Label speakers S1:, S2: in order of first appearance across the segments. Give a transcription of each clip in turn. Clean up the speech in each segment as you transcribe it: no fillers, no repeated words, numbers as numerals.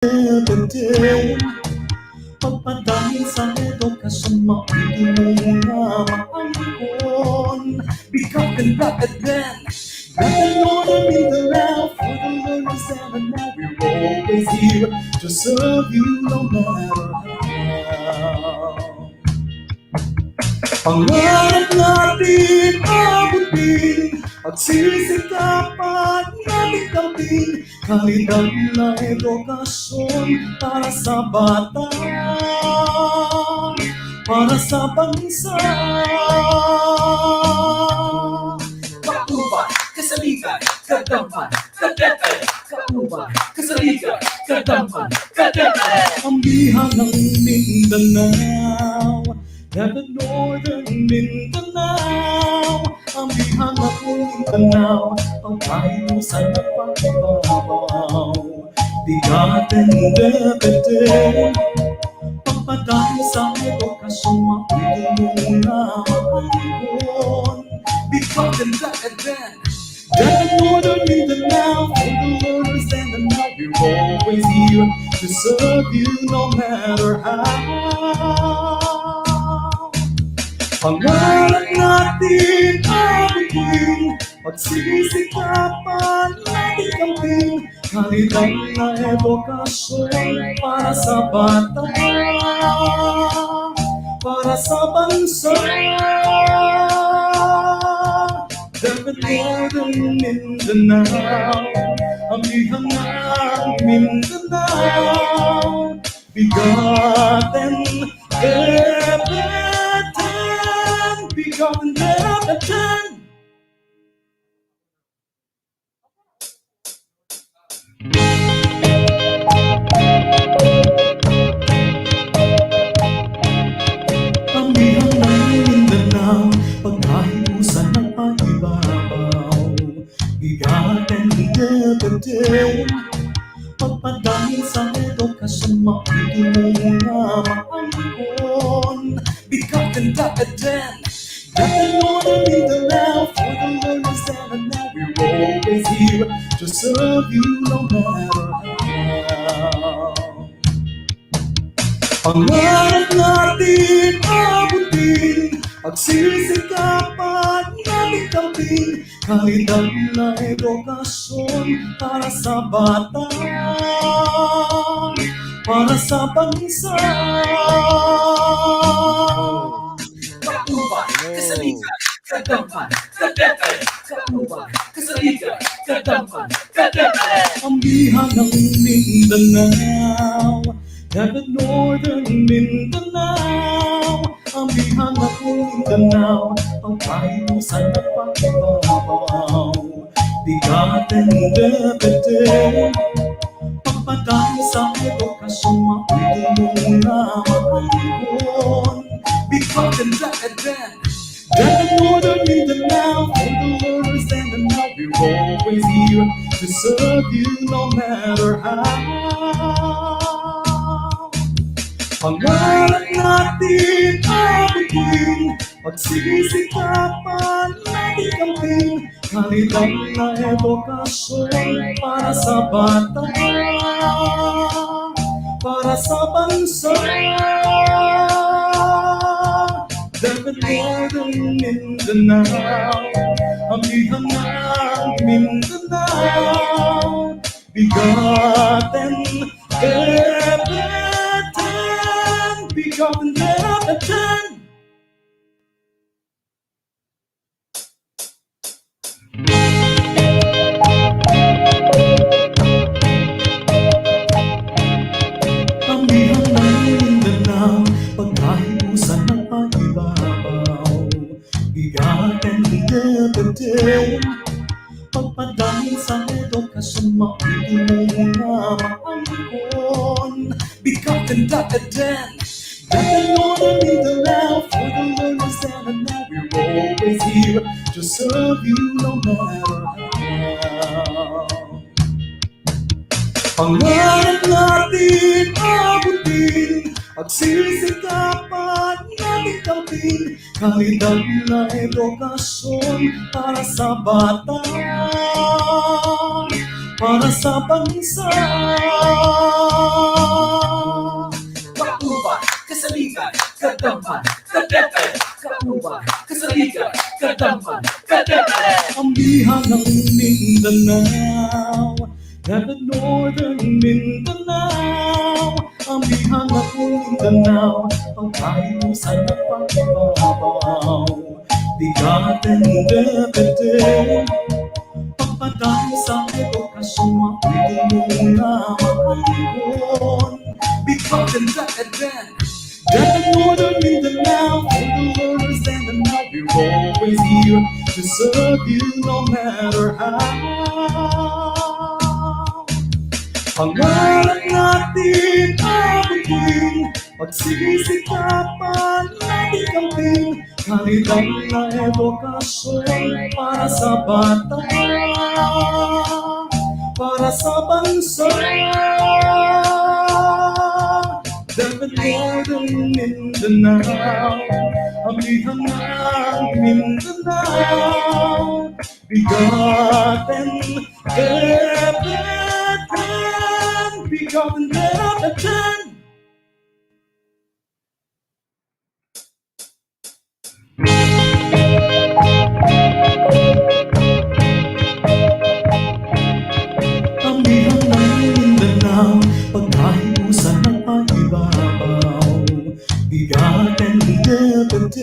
S1: DepEd pagpadahil sa edukasyon, maunti mo nga maangkon. BigaTEN DepEd X, Northern Mindanao, for the learners and now we're always here to serve you no matter how. Pangarap natin abutin, pagsisikapan natin kaming kalidad na edukasyon para sa bata, para sa bansa.
S2: Kaubay, kasaligan, kadampan, kadeped. Kaubay, kasaligan, kadampan, kadeped.
S1: Ang biha ng Mindanao, the Northern Mindanao, ang biha ng Mindanao, ang pahinusan at pagbabaw. BigaTEN DepEd, pagpadahil sa edukasyon, maunti mo nga maangkon. BigaTEN DepEd, the Northern Mindanao, for the learners and the now we're always here to serve you no matter how. Pangarap natin abutin, pagsisikapan natin kaming kalidad na edukasyon para sa bata, para sa bansa. DepEd Northern Mindanao, ang bihang ng Mindanao. BigaTEN DepEd, BigaTEN DepEd. Ang bihang ng Mindanao, pagkahiusan ng pag-ibabaw. BigaTEN DepEd, pagpadahil sa edukasyon, maunti mo nga maangkon. BigaTEN DepEd, the Northern Mindanao, for the learners and now we're always here to serve you no matter how. Pangarap natin abutin, pagsisikapan natin kaming kalidad na edukasyon para sa bata, para sa bansa.
S2: Kaubay, kasaligan, kadampan, kadeped. Kaubay, kasaligan, kadampan, kadeped.
S1: Ang biha ng Mindanao, the Northern Mindanao, ang biha ng Mindanao, ang pahinusan at pagbabaw. BigaTEN DepEd, pagpadahil sa edukasyon, maunti mo nga maangkon. BigaTEN DepEd, the Northern Mindanao, for the learners and the now we're always here to serve you no matter how. Pangarap natin abutin, pagsisikapan natin kaming kalidad na edukasyon para sa bata, para sa bansa. DepEd Northern Mindanao, ang bihang ng Mindanao. BigaTEN DepEd, BigaTEN DepEd. Ang bihang ng Mindanao, pagkahiusan ng pag-ibabaw. BigaTEN DepEd, pagpadahil sa edukasyon, maunti mo nga maangkon. BigaTEN DepEd, the Northern Mindanao, for the learners and now we're always here to serve you no matter how. Pangarap natin abutin, pagsisikapan natin kaming kalidad na edukasyon para sa bata, para sa bansa.
S2: Kauban, kasaligan, kadampan, kadeped. Kauban, kasaligan, kadampan, kadeped.
S1: Ang biha ng Mindanao, Dapat Northern Mindanao, ang biha ng Mindanao, ang kahiusan at pagbabaw. BigaTEN DepEd pagpadami sa edukasyon, maitulong na makalikon. BigaTEN DepEd Northern Mindanao, for the learners and the now, we're always here to serve you no matter how. Pangarap natin abutin, pagsisikapan natin kamtin, kalidad na edukasyon para sa bata, para sa bansa. Dapat Northern Mindanao, ang bihang ng Mindanao, BigaTEN DepEd, BigaTEN DepEd. Ang bihang ng Mindanao, pagkahiusan ng paibabaw. BigaTEN DepEd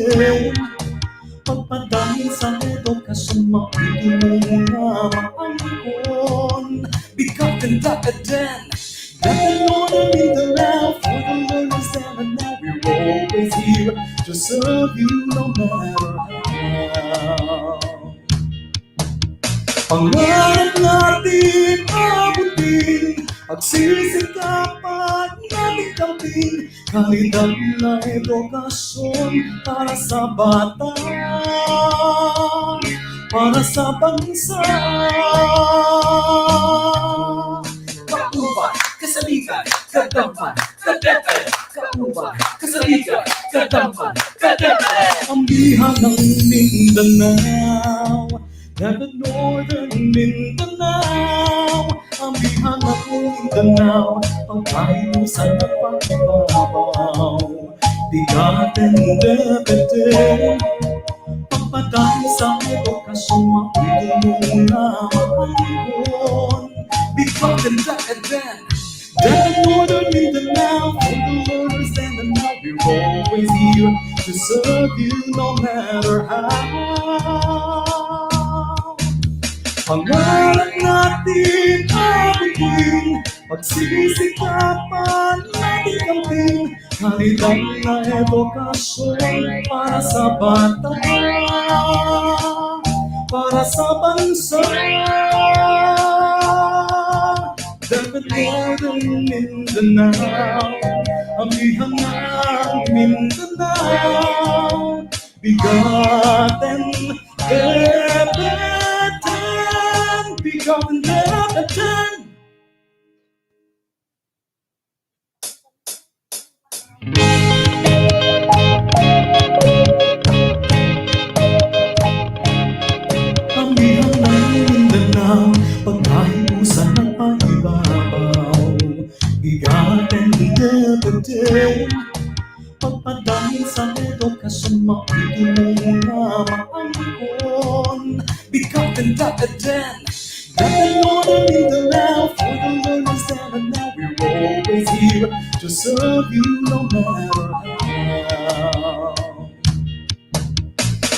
S1: pagpadami sa edukasyon, maitulong na makalikon. BigaTEN DepEd Northern Mindanao, for the learners and now, we're always here to serve you no matter how. Pangarap natin abutin, pagsisikapan natin kamtin, kalidad na edukasyon para sa bata, para sa bansa.
S2: Kauban, kasaligan, kadampan, kadeped. Kauban, kasaligan, kadampan, kadeped.
S1: Ang biha ng Mindanao, Dapat Northern Mindanao, ang biha ng Mindanao, ang kahiusan at pagbabaw. BigaTEN DepEd pagpadami sa edukasyon, maitulong na makalikon. BigaTEN DepEd Northern Mindanao, for the learners and the now, we're always here to serve you no matter how. Pangarap natin abutin, pagsisikapan natin kamtin, kalidad na edukasyon para sa bata, para sa bansa. Dapat Northern Mindanao, ang bihang ng Mindanao, BigaTEN DepEd, BigaTEN DepEd. Ang bihang ng Mindanao, pagkahiusan ng paibabaw. BigaTEN DepEd pagpadami sa edukasyon, maitulong na makalikon. BigaTEN DepEd Northern Mindanao, for the learners and now, we're always here to serve you no matter how.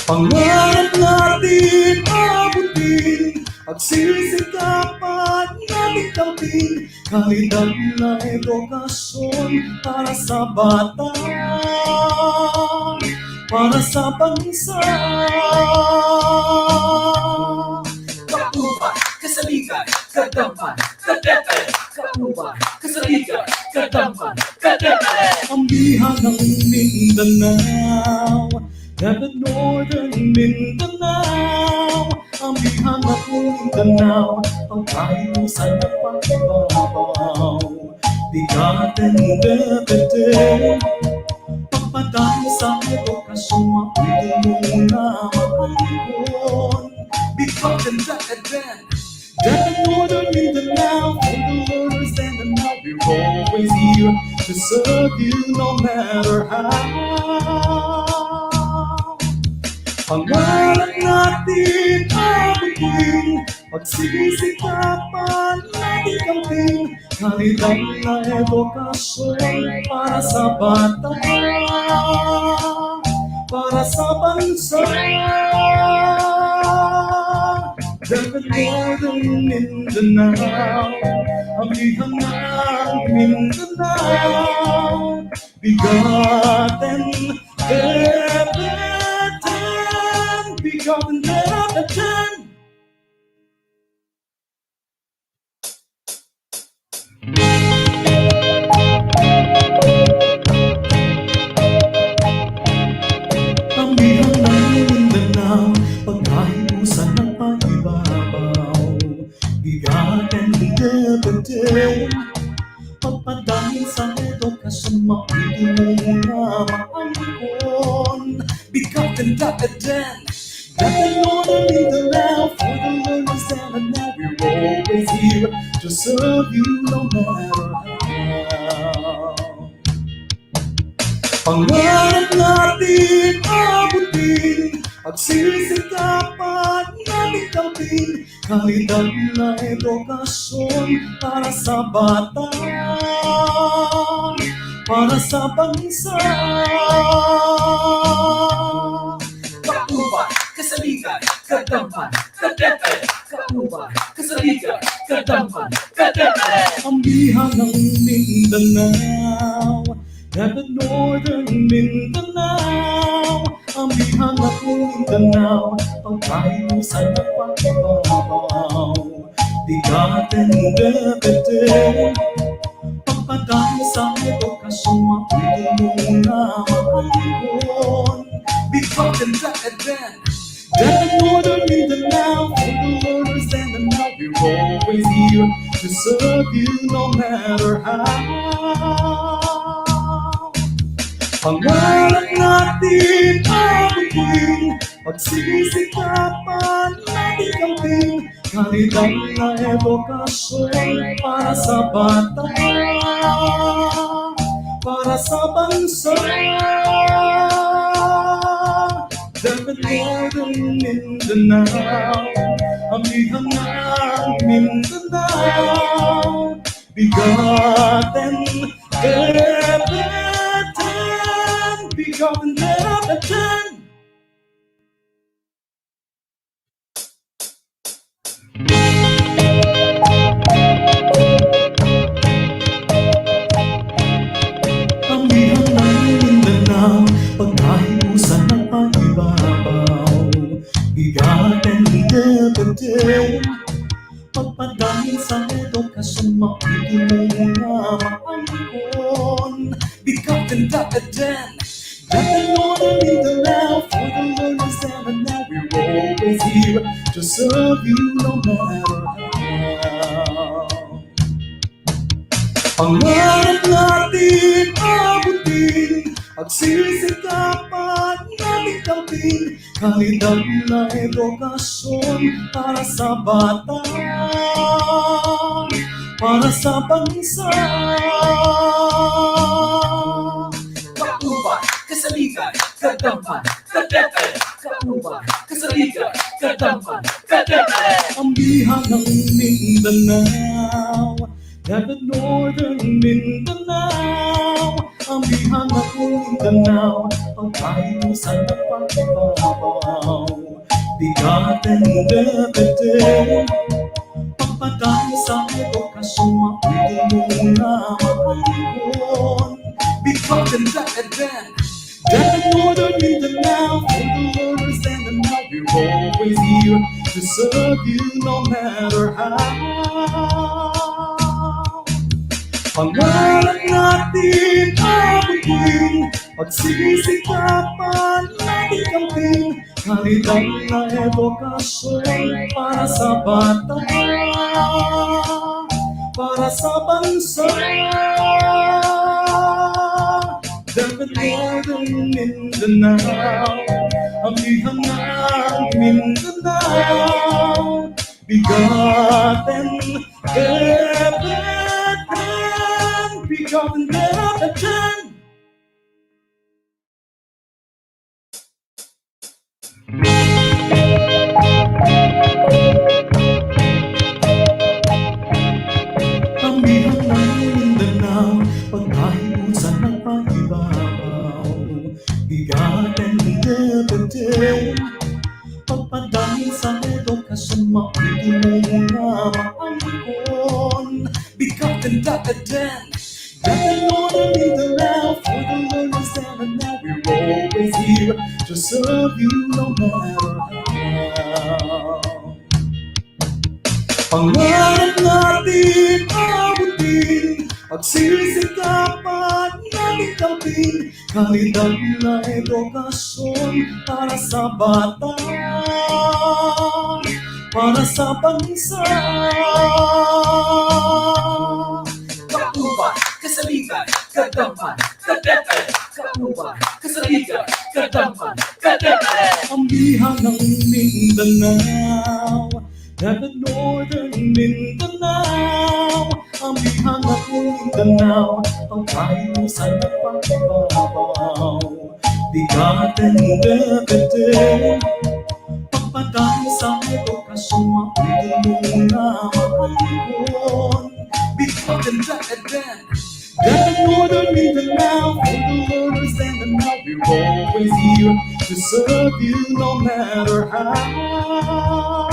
S1: Pangarap natin abutin, pagsisikapan natin kamtin, kalidad na edukasyon para sa bata, para sa bansa.
S2: Kauban, kasaligan, kadampan, kadeped. Kauban, kasaligan, kadampan, kadeped.
S1: Ang biha ng Mindanao, Dapat Northern Mindanao, ang biha ng Mindanao, ang kahiusan at pagbabaw. BigaTEN DepEd pagpadami sa edukasyon, maitulong na makalikon. BigaTEN DepEd DepEd Northern Mindanao, for the learners and the now, we're always here to serve you no matter how. Pangarap natin abutin, pagsisikapang natin kamtin, kalidad na edukasyon para sa bata, para sa bansa. DepEd Northern Mindanao, amihan ng Mindanao, BigaTEN DepEd X, BigaTEN DepEd X. Amihan ng Mindanao, pagkahiusan ng paibabaw, BigaTEN DepEd X. Pagpadangin sa edukasyon, maitulong na maangkon. BigaTEN DepEd X, DepEd Northern Mindanao, for the learners and now, we're always here to serve you no matter how. Pangarap natin abutin, pagsisikapan natin kamtin, kalidad na edukasyon para sa bata, para sa bansa.
S2: Kauban, kasaligan, kadampan, kadeped. Kauban, kasaligan, kadampan, kadeped.
S1: Amihan ng Mindanao, DepEd Northern Mindanao, amihan ng Mindanao, pagkahiusan ng pagbabaw, BigaTEN DepEd X. Pagpadami sa edukasyon, maitulong na maangkon. BigaTEN DepEd X, DepEd Northern Mindanao, for the learners and the now, we're always here to serve you no matter how. Pangarap natin abutin, pagsisikapan natin kamtin, kalidad na edukasyon para sa bata, para sa bansa. DepEd Northern Mindanao, amihan ng Mindanao, BigaTEN DepEd X, BigaTEN DepEd X. Amihan ng Mindanao, pagkahiusan ng paibabaw, BigaTEN DepEd X. Pagpadangin sa edukasyon, maitulong na maangkon. BigaTEN DepEd X, DepEd Northern Mindanao, for the learners and the now, we're always here to serve you no matter how. Pangarap natin abutin, pagsisikapan natin kamtin, kalidad na edukasyon para sa bata, para sa bansa.
S2: Kauban, kasaligan, kadampan, kadeped. Kauban, kasaligan, kadampan, kadeped.
S1: Amihan ng Mindanao, DepEd Northern Mindanao, amihan ng Mindanao, pagkahiusan ng pagbabaw, BigaTEN DepEd X. Pagpadami sa edukasyon, maitulong na maangkon. BigaTEN DepEd X, DepEd Northern Mindanao, for the learners and the now, we're always here to serve you no matter how. Pangarap natin abutin, pagsisikapan natin kamtin, kalidad na edukasyon para sa bata, para sa bansa. DepEd Northern Mindanao, amihan ng Mindanao, BigaTEN DepEd X, BigaTEN DepEd X. Amihan ng Mindanao, pagkahiusan ng pag-ibabaw. BigaTEN DepEd X, pagpadangin sa edukasyon, maitulong na maangkon. BigaTEN DepEd X, Ganon ang Mindanao, for the learners and now we're always here to serve you no matter how. Pangarap natin abutin, pagsisikapan natin kamtin, kalidad na edukasyon para sa bata, para sa bansa.
S2: Kauban, kasaligan, kadampan, kadeped. Kauban, kasaligan, kadampan, kadeped.
S1: Ang biha ng Mindanao, Dapat Northern Mindanao, ang biha ng Mindanao, ang kahiusan at pagbabaw. BigaTEN DepEd X, pagpadami sa edukasyon, maitulong na maangkon. BigaTEN DepEd X, Dapat Northern Mindanao, for the learners and now we're always here to serve you no matter how.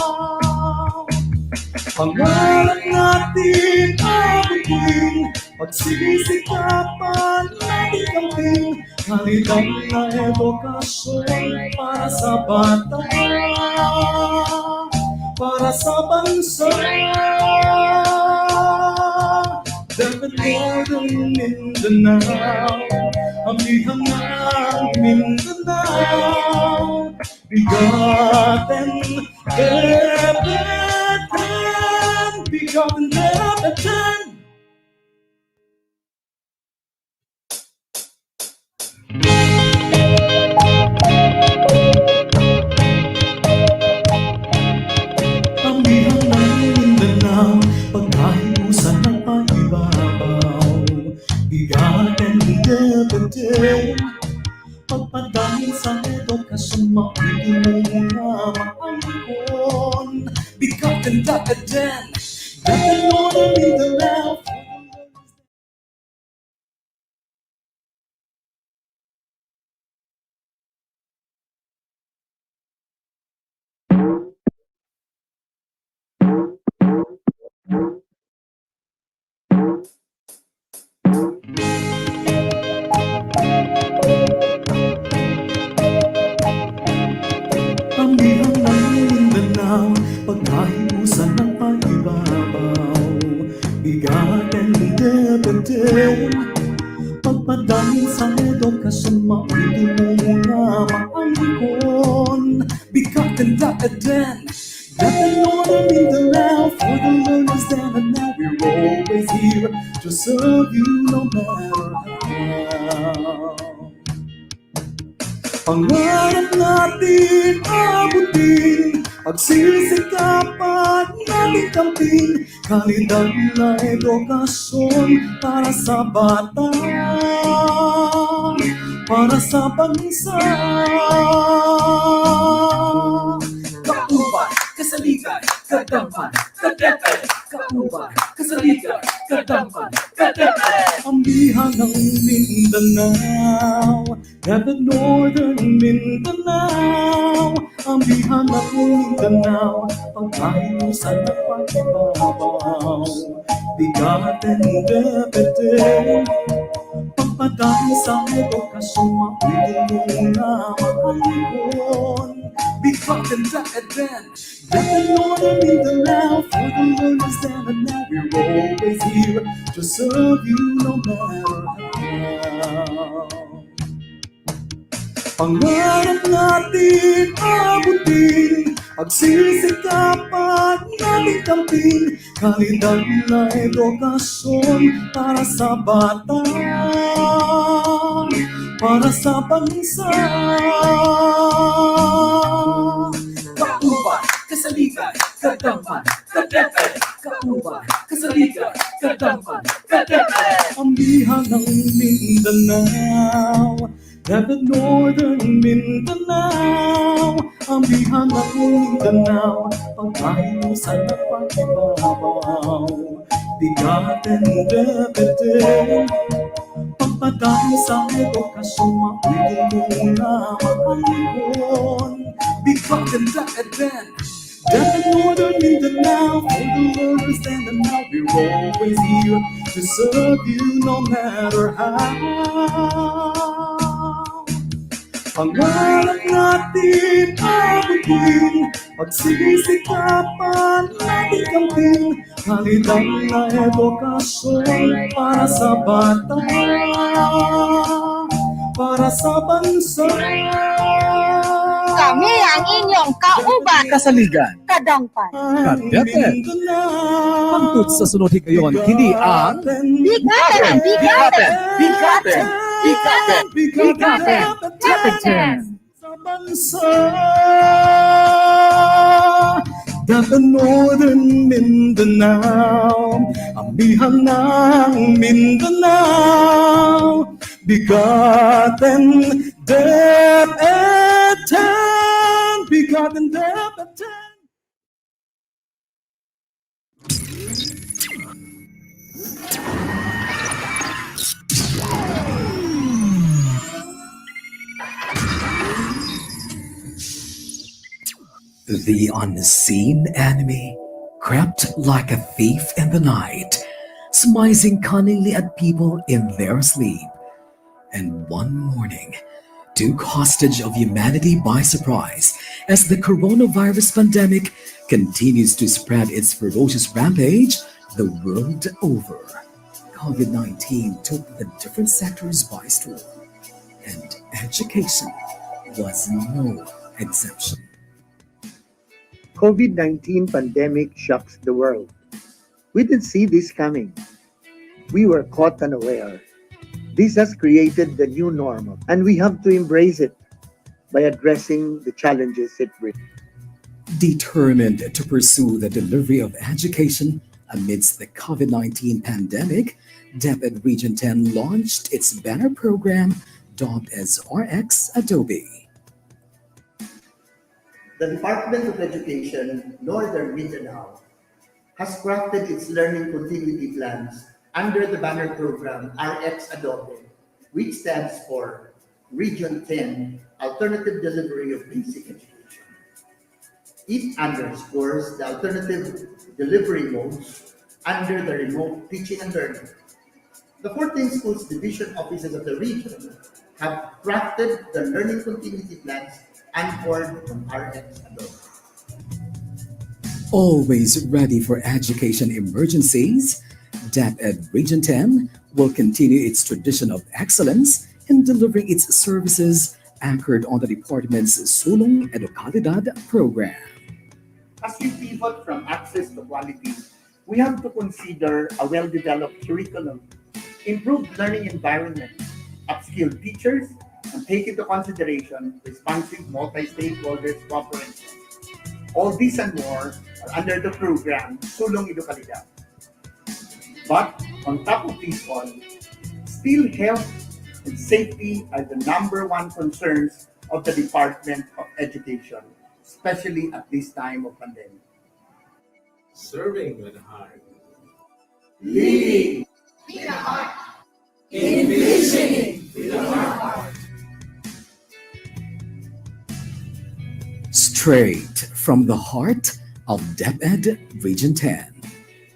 S1: Pangarap natin abutin, pagsisikapan natin kamtin, kalidad na edukasyon para sa bata, para sa bansa. Dapat Northern Mindanao, ang bihang ng Mindanao, BigaTEN DepEd X, BigaTEN DepEd X. Ang bihang ng Mindanao, pagkahiusan ng pag-ibabaw. BigaTEN DepEd X, pagpadangin sa edukasyon, maitulong na maangkon. BigaTEN DepEd X, Dapat Northern Mindanao. Ang bihang ng Mindanao, pagkahiusan ng pag-ibabaw. BigaTEN DepEd X, pagpadangin sa edukasyon, maitulong na maangkon. BigaTEN DepEd X, Dapat Northern Mindanao, for the learners and now we're always here to serve you no matter how. Pangarap natin abutin, pagsisikapan natin kamtin, kalidad na edukasyon para sa bata, para sa bansa.
S2: Kauban, kasaligan, kadampan, kadeped. Kauban, kasaligan, kadampan, kadeped.
S1: Ang biha ng Mindanao, Dapat Northern Mindanao, ang biha ng Mindanao, pagkahiusan at pagbabaw. BigaTEN DepEd X, pagpadami sa edukasyon, maitulong na maangkon. BigaTEN DepEd X, Dapat Northern Mindanao, for the learners and now we're always here to serve you no matter how. Pangarap natin abutin, pagsisikapan natin kamtin, kalidad na edukasyon para sa bata, para sa bansa.
S2: Kauban, kasaligan, kadampan, kadeped, kauban, kasaligan, kadampan, kadeped.
S1: Ambihan ng Mindanao, Dapat Northern Mindanao, ambihan ng Mindanao, pagkain sa napag-ibabaw. BigaTEN DepEd pagpadami sa edukasyon, mautulong na makalikon. BigaTEN DepEd Northern Mindanao, for the learners and the now, we're always here to serve you no matter how. Pangarap natin abutin, pagsisikapan natin kamtin, kalidad na edukasyon para sa bata, para sa bansa.
S3: Kami ang inyong kauban,
S4: Kasaligan,
S3: kadampan,
S4: kadeped. Pangtut sa sunod higayon, kini ang
S3: BigaTEN DepEd
S4: BigaTEN DepEd X.
S1: Sa bansa, Dapat Northern Mindanao, ambihan ng Mindanao, BigaTEN DepEd, BigaTEN DepEd.
S2: The unseen enemy crept like a thief in the night, smizing cunningly at people in their sleep, and one morning took hostage of humanity by surprise as the coronavirus pandemic continues to spread its ferocious rampage the world over. COVID-19 took the different sectors by storm, and education was no exception.
S5: COVID-19 pandemic shocks the world. We didn't see this coming. We were caught unaware. This has created the new normal, and we have to embrace it by addressing the challenges it brings.
S2: Determined to pursue the delivery of education amidst the COVID-19 pandemic, DepEd Region 10 launched its banner program dubbed as RX Adobe.
S6: The Department of Education, Northern Mindanao, has crafted its learning continuity plans under the banner program RX Adobe, which stands for Region 10 Alternative Delivery of Basic Education. It underscores the alternative delivery modes under the remote teaching and learning. The 14 schools division offices of the region have crafted the learning continuity plans anchored on RX Adobe.
S2: Always ready for education emergencies, DepEd Region 10 will continue its tradition of excellence in delivering its services anchored on the department's Sulong Edukalidad program.
S6: As we pivot from access to quality, we have to consider a well-developed curriculum, improved learning environment, upskilled teachers, and take into consideration responsive multi-stakeholders cooperation. All these and more are under the program Sulong Edukalidad. But on top of this all, still health and safety are the number one concerns of the Department of Education, especially at this time of pandemic.
S7: Serving with heart.
S6: Leading
S3: with the heart,
S2: Envisioning with the heart. Straight from the heart of DepEd Region 10.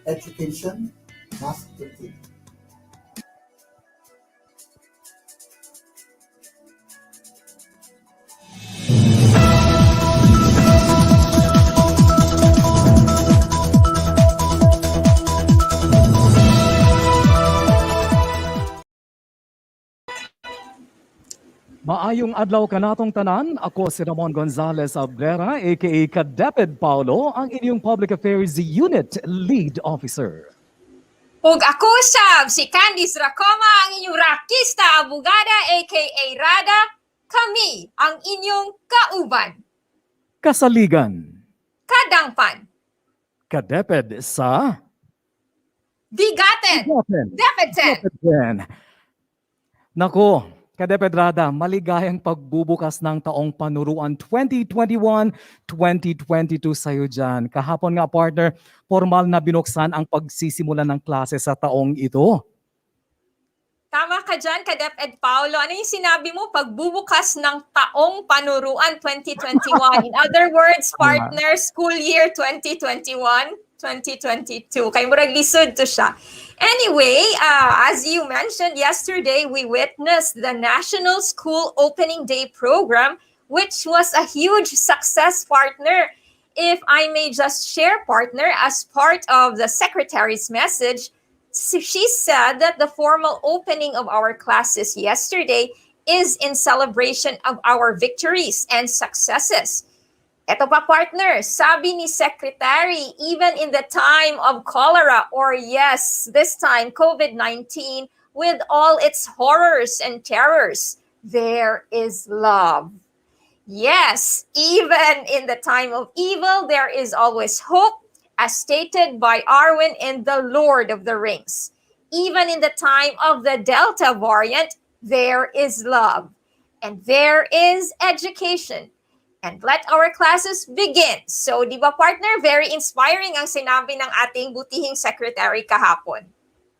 S6: education must continue.
S4: Maayong adlaw kanatong tanan, ako si Ramon Gonzalez Abrera, aka Kadeped Paulo, ang inyong Public Affairs Unit Lead Officer.
S3: ug ako sab si Candice Racoma, ang inyong rakista abogada aka Rada. Kami ang inyong kauban,
S4: Kasaligan,
S3: kadampan,
S4: kadeped sa
S3: BigaTEN DepEd X.
S4: DepEd. Nako, kadepedrada, maligayang pagbubukas ng taong panuruan 2021-2022 sa'yo dyan. Kahapon nga partner, formal na binuksan ang pagsisimula ng klase sa taong ito.
S3: Tama ka dyan, Ka-DepEd Paolo. Ano yung sinabi mo? Pagbubukas ng taong panuruan 2021. In other words, partner, school year 2021-2022. Kay murag lisod to siya. Anyway, as you mentioned yesterday, we witnessed the National School Opening Day program, which was a huge success, partner. If I may just share, partner, as part of the secretary's message, she said that the formal opening of our classes yesterday is in celebration of our victories and successes. Ito pa, partner, sabi ni Secretary, even in the time of cholera, or yes, this time COVID-19, with all its horrors and terrors, there is love. Yes, even in the time of evil, there is always hope, as stated by Arwen in The Lord of the Rings. Even in the time of the Delta variant, there is love, and there is education. And let our classes begin. So, di ba partner, very inspiring ang sinabi ng ating butihing secretary kahapon.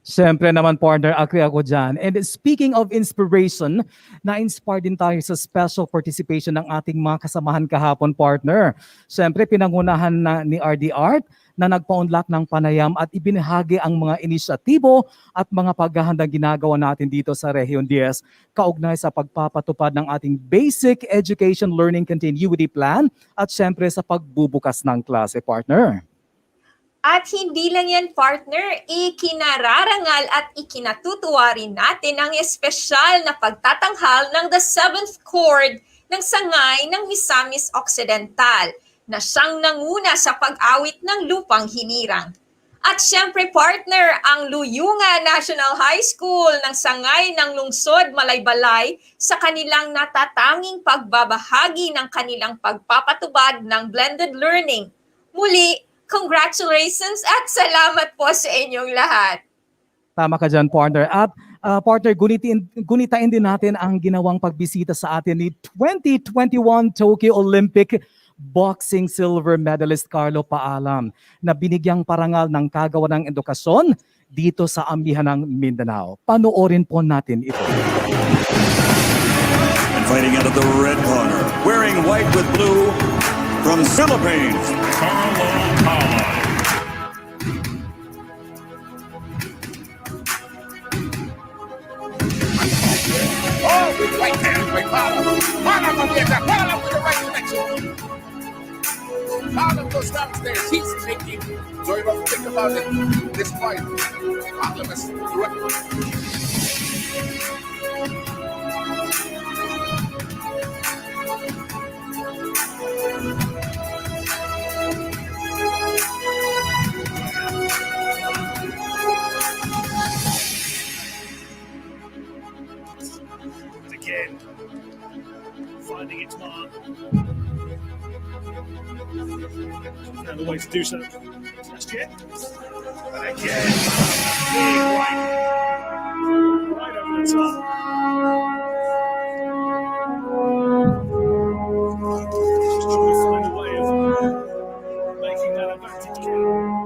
S4: Siyempre naman partner, agree ako dyan. And speaking of inspiration, na-inspire din tayo sa special participation ng ating mga kasamahan kahapon partner. Siyempre pinangunahan na ni RD Art na nagpa-unlock ng panayam at ibinahagi ang mga inisyatibo at mga paghahandang ginagawa natin dito sa Region 10 kaugnay sa pagpapatupad ng ating Basic Education Learning Continuity Plan at siyempre sa pagbubukas ng klase partner.
S3: At hindi lang yan, partner, ikinararangal at ikinatutuwa rin natin ang espesyal na pagtatanghal ng the 7th chord ng sangay ng Misamis Occidental na siyang nanguna sa pag-awit ng lupang hinirang. At syempre, partner, ang Luyungan National High School ng sangay ng lungsod Malaybalay sa kanilang natatanging pagbabahagi ng kanilang pagpapatubad ng blended learning. Muli, congratulations at salamat po sa inyong lahat.
S4: Tama ka dyan, partner. At partner, gunitain din natin ang ginawang pagbisita sa atin ni 2021 Tokyo Olympic boxing silver medalist Carlo Paalam na binigyang parangal ng kagawan ng edukasyon dito sa amihan ng Mindanao. Panoorin po natin ito.
S8: And fighting out of the red corner, wearing white with blue, from Philippines, Carlo Paalam.
S9: Oh, with right hand by Paalam. Paalam on the attack. Paalam with the right connection. Paalam goes downstairs. He's thinking. So you don't think about it. This fight. Paalam is correct. Again, finding its mark. And the way to do so. Just yet. And again, big right over the top. Just trying to find a way of making that advantage count.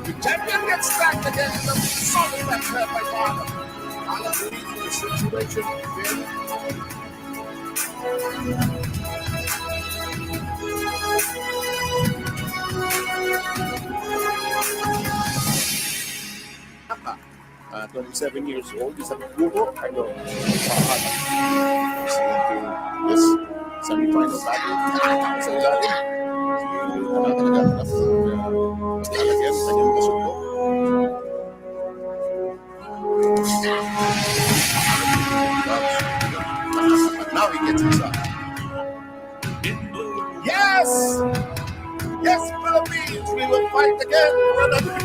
S9: The champion gets stacked again in the solid match there by Paalam. Paalam leading the situation very
S10: well. 27 years old, is a guro. I know Paalam is into this semi-final battle. Sa ilalim, nagkakalaganap mas lalagyan sa kanyang kasundo.
S9: Yes! Yes, Philippines, we will fight again for another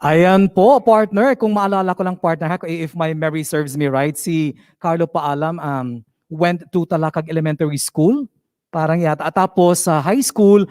S4: Ayan po, partner. Kung maalala ko lang, partner, if my memory serves me right, si Carlo Paalam went to Talakag Elementary School. Parang yata. At tapos sa high school,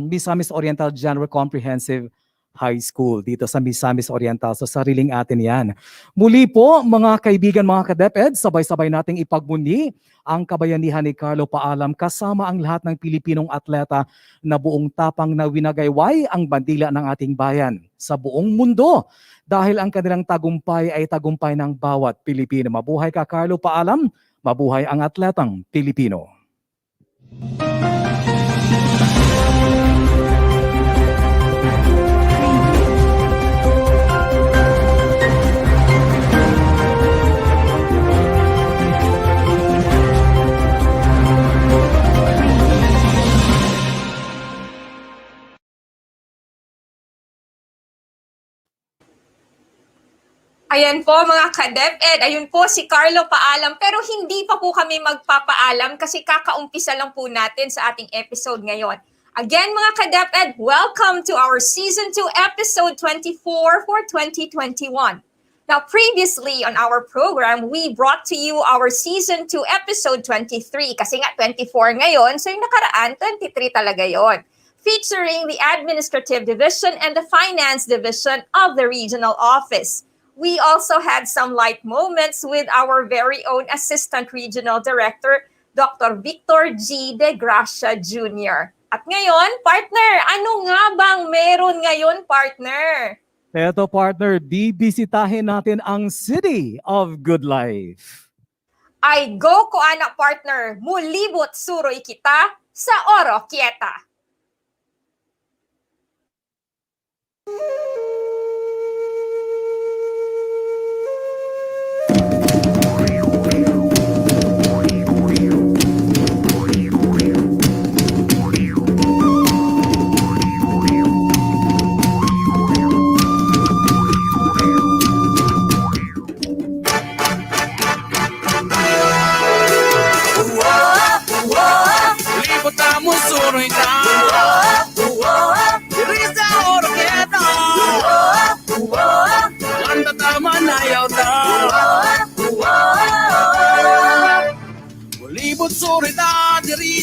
S4: Misamis Oriental General Comprehensive High School dito sa Misamis Oriental. So sariling atin yan. Muli po, mga kaibigan, mga ka-DepEd, sabay-sabay nating ipagmuni ang kabayanihan ni Carlo Paalam kasama ang lahat ng Pilipinong atleta na buong tapang na winagayway ang bandila ng ating bayan sa buong mundo. Dahil ang kanilang tagumpay ay tagumpay ng bawat Pilipino. Mabuhay ka, Carlo Paalam. Mabuhay ang atletang Pilipino.
S3: Ayan po mga ka-DepEd, ayun po si Carlo Paalam. Pero hindi pa po kami magpapaalam kasi kakaumpisa lang po natin sa ating episode ngayon. Again mga ka-DepEd, welcome to our Season 2 Episode 24 for 2021. Now previously on our program, we brought to you our Season 2 Episode 23 kasi nga 24 ngayon, so yung nakaraan 23 talaga yon. Featuring the Administrative Division and the Finance Division of the Regional Office. We also had some light moments with our very own Assistant Regional Director, Dr. Victor G. De Gracia Jr. At ngayon, partner, ano nga bang meron ngayon, partner?
S4: Eto, partner, bibisitahin natin ang City of Good Life.
S3: Ay go ko anak, partner, mulibot suroy kita sa Oroquieta.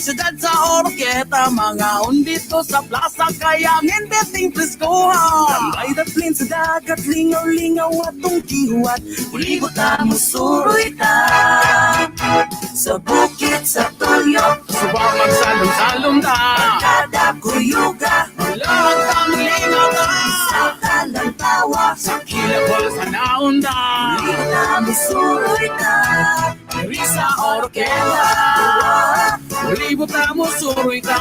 S1: Siyudad sa Oroquieta, mga undito sa plaza, kaya ngindeting preskohan. Tambay datlin sa dagat, lingaw-lingaw at tungkihuat, ulibot na musuroy ta. Sa bukit, sa tulyo,
S9: subang magsalong-salong ta.
S1: Pagkada kuyuga,
S9: lahat ang lingaw ta.
S1: Sa talang tawa,
S9: sa kilabol sa naon ta.
S1: ulibot na musuroy ta.
S9: Diri sa Oroquieta, ulibot na musuroy ta.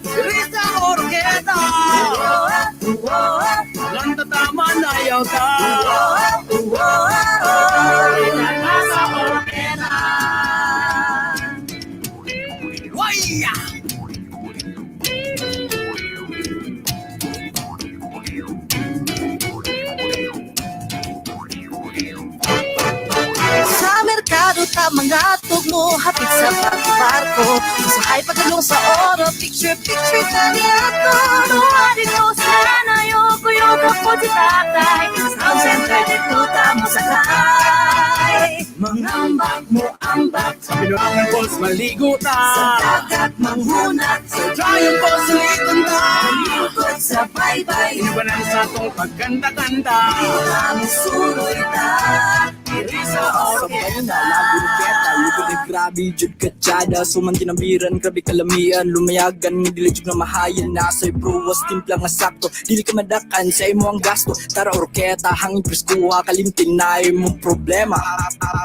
S9: Diri sa Oroquieta, lanta tama na yaw ta. Diri na sa Oroquieta.
S1: Oroquieta, mga tugmo, hapit sa barko. Usahay pagdalong sa oro, picture na niyato. Tuwarin ko sa nanayo, kuyog ako si tatay. Sound center, dito tamo sakay. Mangambak mo ambak,
S9: Sa pinuangan ko, maligo ta.
S1: sa dagat manghunat.
S9: Sa giant ko, sulitan ta.
S1: Ikot sa baybay,
S9: Iniwanan sa tong pagkanta-kanta.
S1: ang suroy ta. Diri sa Oroquieta.
S11: Oroquieta, lugo na grabe, jud katsada. Suman ginambiran, grabe kalamian. Lumayagan, dili jud na mahayan. Nasa'y pruwas, timpla nga sakto. Dili ka madakan, sa imo ang gasto. Tara Oroquieta, hangin preskuha. Kalimtin na imong problema.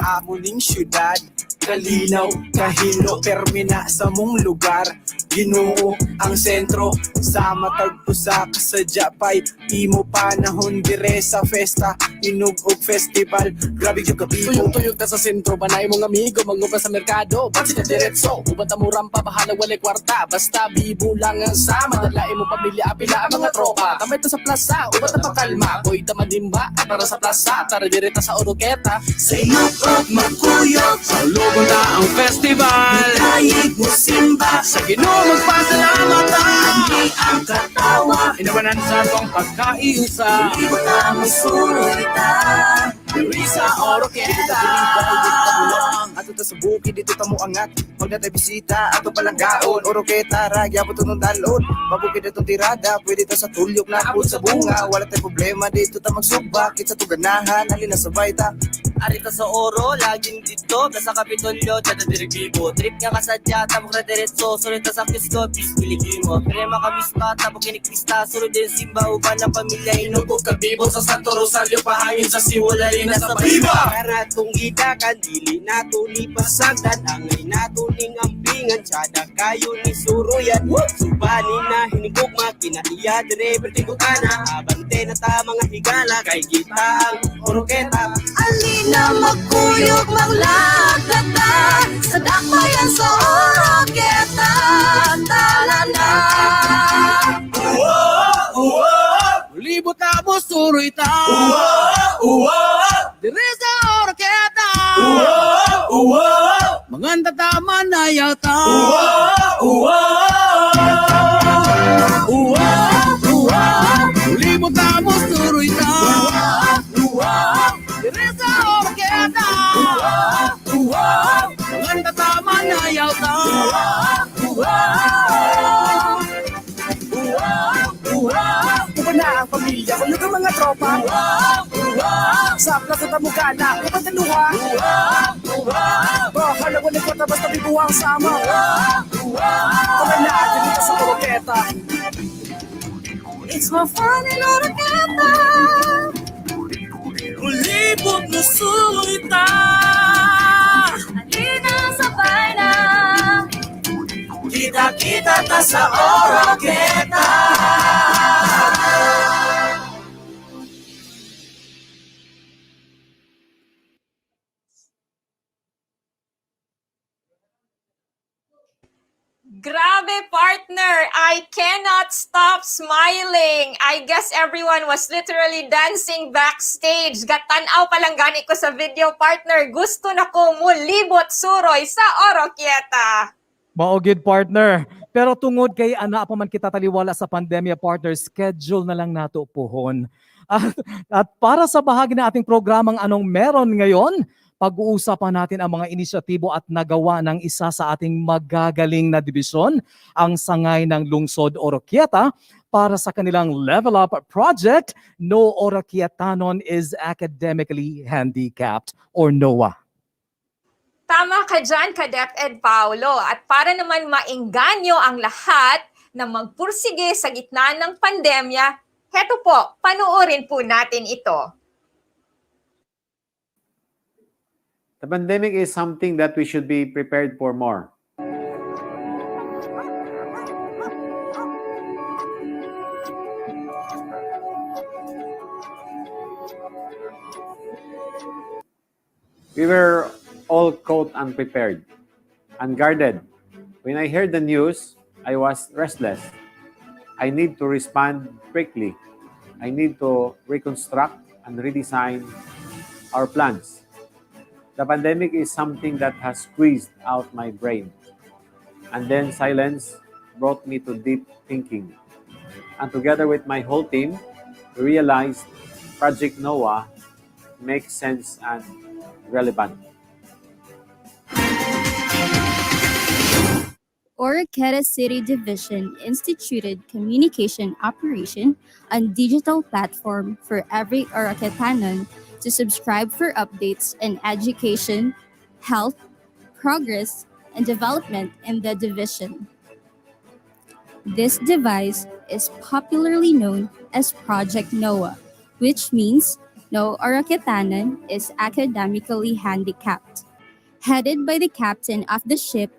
S11: Amuning syudad, kalinaw, kahino. Permina sa mong lugar. Ginoo ang sentro. Sa matagpo sa kasadya pa'y imo panahon dire sa festa. Inog og festival, grabe yung kapibo. Tuyong-tuyog na sa sentro, banay mong amigo. Magngupra sa merkado, ba't sila diretso? Ubat na murang pa, bahala walay kwarta. Basta bibo lang ang sama. Dalain mo pamilya, apila ang mga tropa. Tamay to sa plaza, ubat na pakalma. Boy, tamadimba, para sa plaza. Tara direta sa Oroquieta.
S1: Say mapot magkuyog,
S9: Sa lugo na ang festival.
S1: dayig mo simba.
S9: Sa Ginoo magpasalamat ta.
S1: Hindi ang katawa,
S9: Iniwanan sa tong pagkaiusa.
S1: ibuta mo suroy ta.
S11: Diri sa Oroquieta. Ato ta sa bukid, dito ta mo angat. Pag natay bisita, ato palang gaon. Oroquieta, ragya po tunong dalon. Pabukid itong tirada, pwede ta sa tulyok na apod sa bunga. Wala tayong problema, dito ta magsubak. Sa tuganahan, halina sabay ta.
S12: Arita sa oro, laging dito. Nasa Kapitolyo, tada dirigibo. Trip nga kasadya, tabok na diretso. Sunod ta sa Kisko, bis Pilipino. Pero makamispa, tabok kinikista. Sunod din simba, uban ng pamilya. Inugog kabibo sa Santo Rosario. Pahangin sa siwalay na sa Baliba.
S11: Para tong idakan, dili nato ni pasagdan. Angay nato ning ampingan, tsada kayo ni suruyan. Subani na hinigog makinaiya, dire bertigutana. Abante na ta mga higala, kay kita ang Oroquieta.
S1: Alina magkuyog, maglagata. Sa dakbayan sa Oroquieta, talana.
S9: Libot na mo suroy ta. Dire sa Oroquieta. Manganda tama na yata. Libot na mo suroy ta. Dire sa Oroquieta. Manganda tama na yata.
S11: Uba na ang pamilya, kulog ang mga tropa. Sa plaza Tamugana, upatanduha. Bahala wala ko basta bibuwang sama. Tama na, dito sa Oroquieta.
S1: It's more fun in Oroquieta.
S11: Ulibot na sulita.
S1: Alina sabay na.
S11: Kita-kita ta sa Oroquieta.
S3: Grabe, partner! I cannot stop smiling. I guess everyone was literally dancing backstage. Gatanaw palang gani ko sa video, partner. Gusto na ko mulibot suroy sa Oroquieta.
S4: Maugid, partner. Pero tungod kay ana pa man kita taliwala sa pandemya, partner, schedule na lang nato puhon. At para sa bahagi na ating programang anong meron ngayon, pag-uusapan natin ang mga inisyatibo at nagawa ng isa sa ating magagaling na dibisyon, ang Sangay ng Lungsod Oroquieta, para sa kanilang Level Up Project, No Oroquietanon is Academically Handicapped, or NOAH.
S3: Tama ka dyan, ka-DepEd Paolo. At para naman maengganyo ang lahat na magpursige sa gitna ng pandemya, heto po, panuorin po natin ito.
S13: The pandemic is something that we should be prepared for more. We were all caught unprepared, unguarded. When I heard the news, I was restless. I need to respond quickly. I need to reconstruct and redesign our plans. The pandemic is something that has squeezed out my brain. And then silence brought me to deep thinking. And together with my whole team, we realized Project Noah makes sense and relevant.
S14: Oroquieta City Division instituted communication operation and digital platform for every Oroquietanon to subscribe for updates in education, health, progress, and development in the division. This device is popularly known as Project Noah, which means no Oroquietanon is academically handicapped. Headed by the captain of the ship,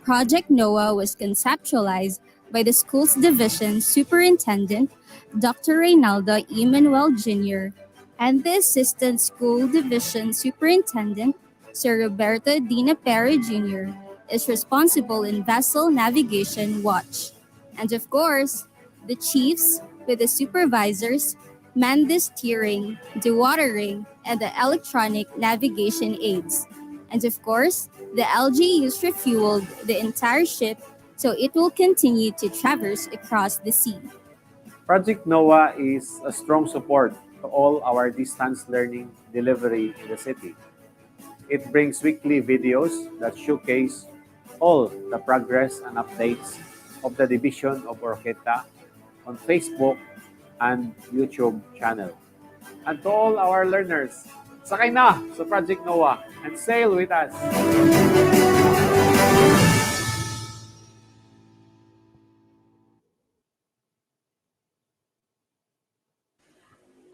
S14: Project Noah was conceptualized by the school's division superintendent, Dr. Reynaldo Manuel Jr., and the assistant school division superintendent, Sir Roberto Napere Jr., is responsible in vessel navigation watch. And of course, the chiefs, with the supervisors, man the steering, the watering, and the electronic navigation aids. And of course, the LGUs refueled the entire ship so it will continue to traverse across the sea.
S13: Project Noah is a strong support to all our distance learning delivery in the city. It brings weekly videos that showcase all the progress and updates of the Division of Oroquieta on Facebook and YouTube channel. And to all our learners, sakay na sa Project Noah and sail with us!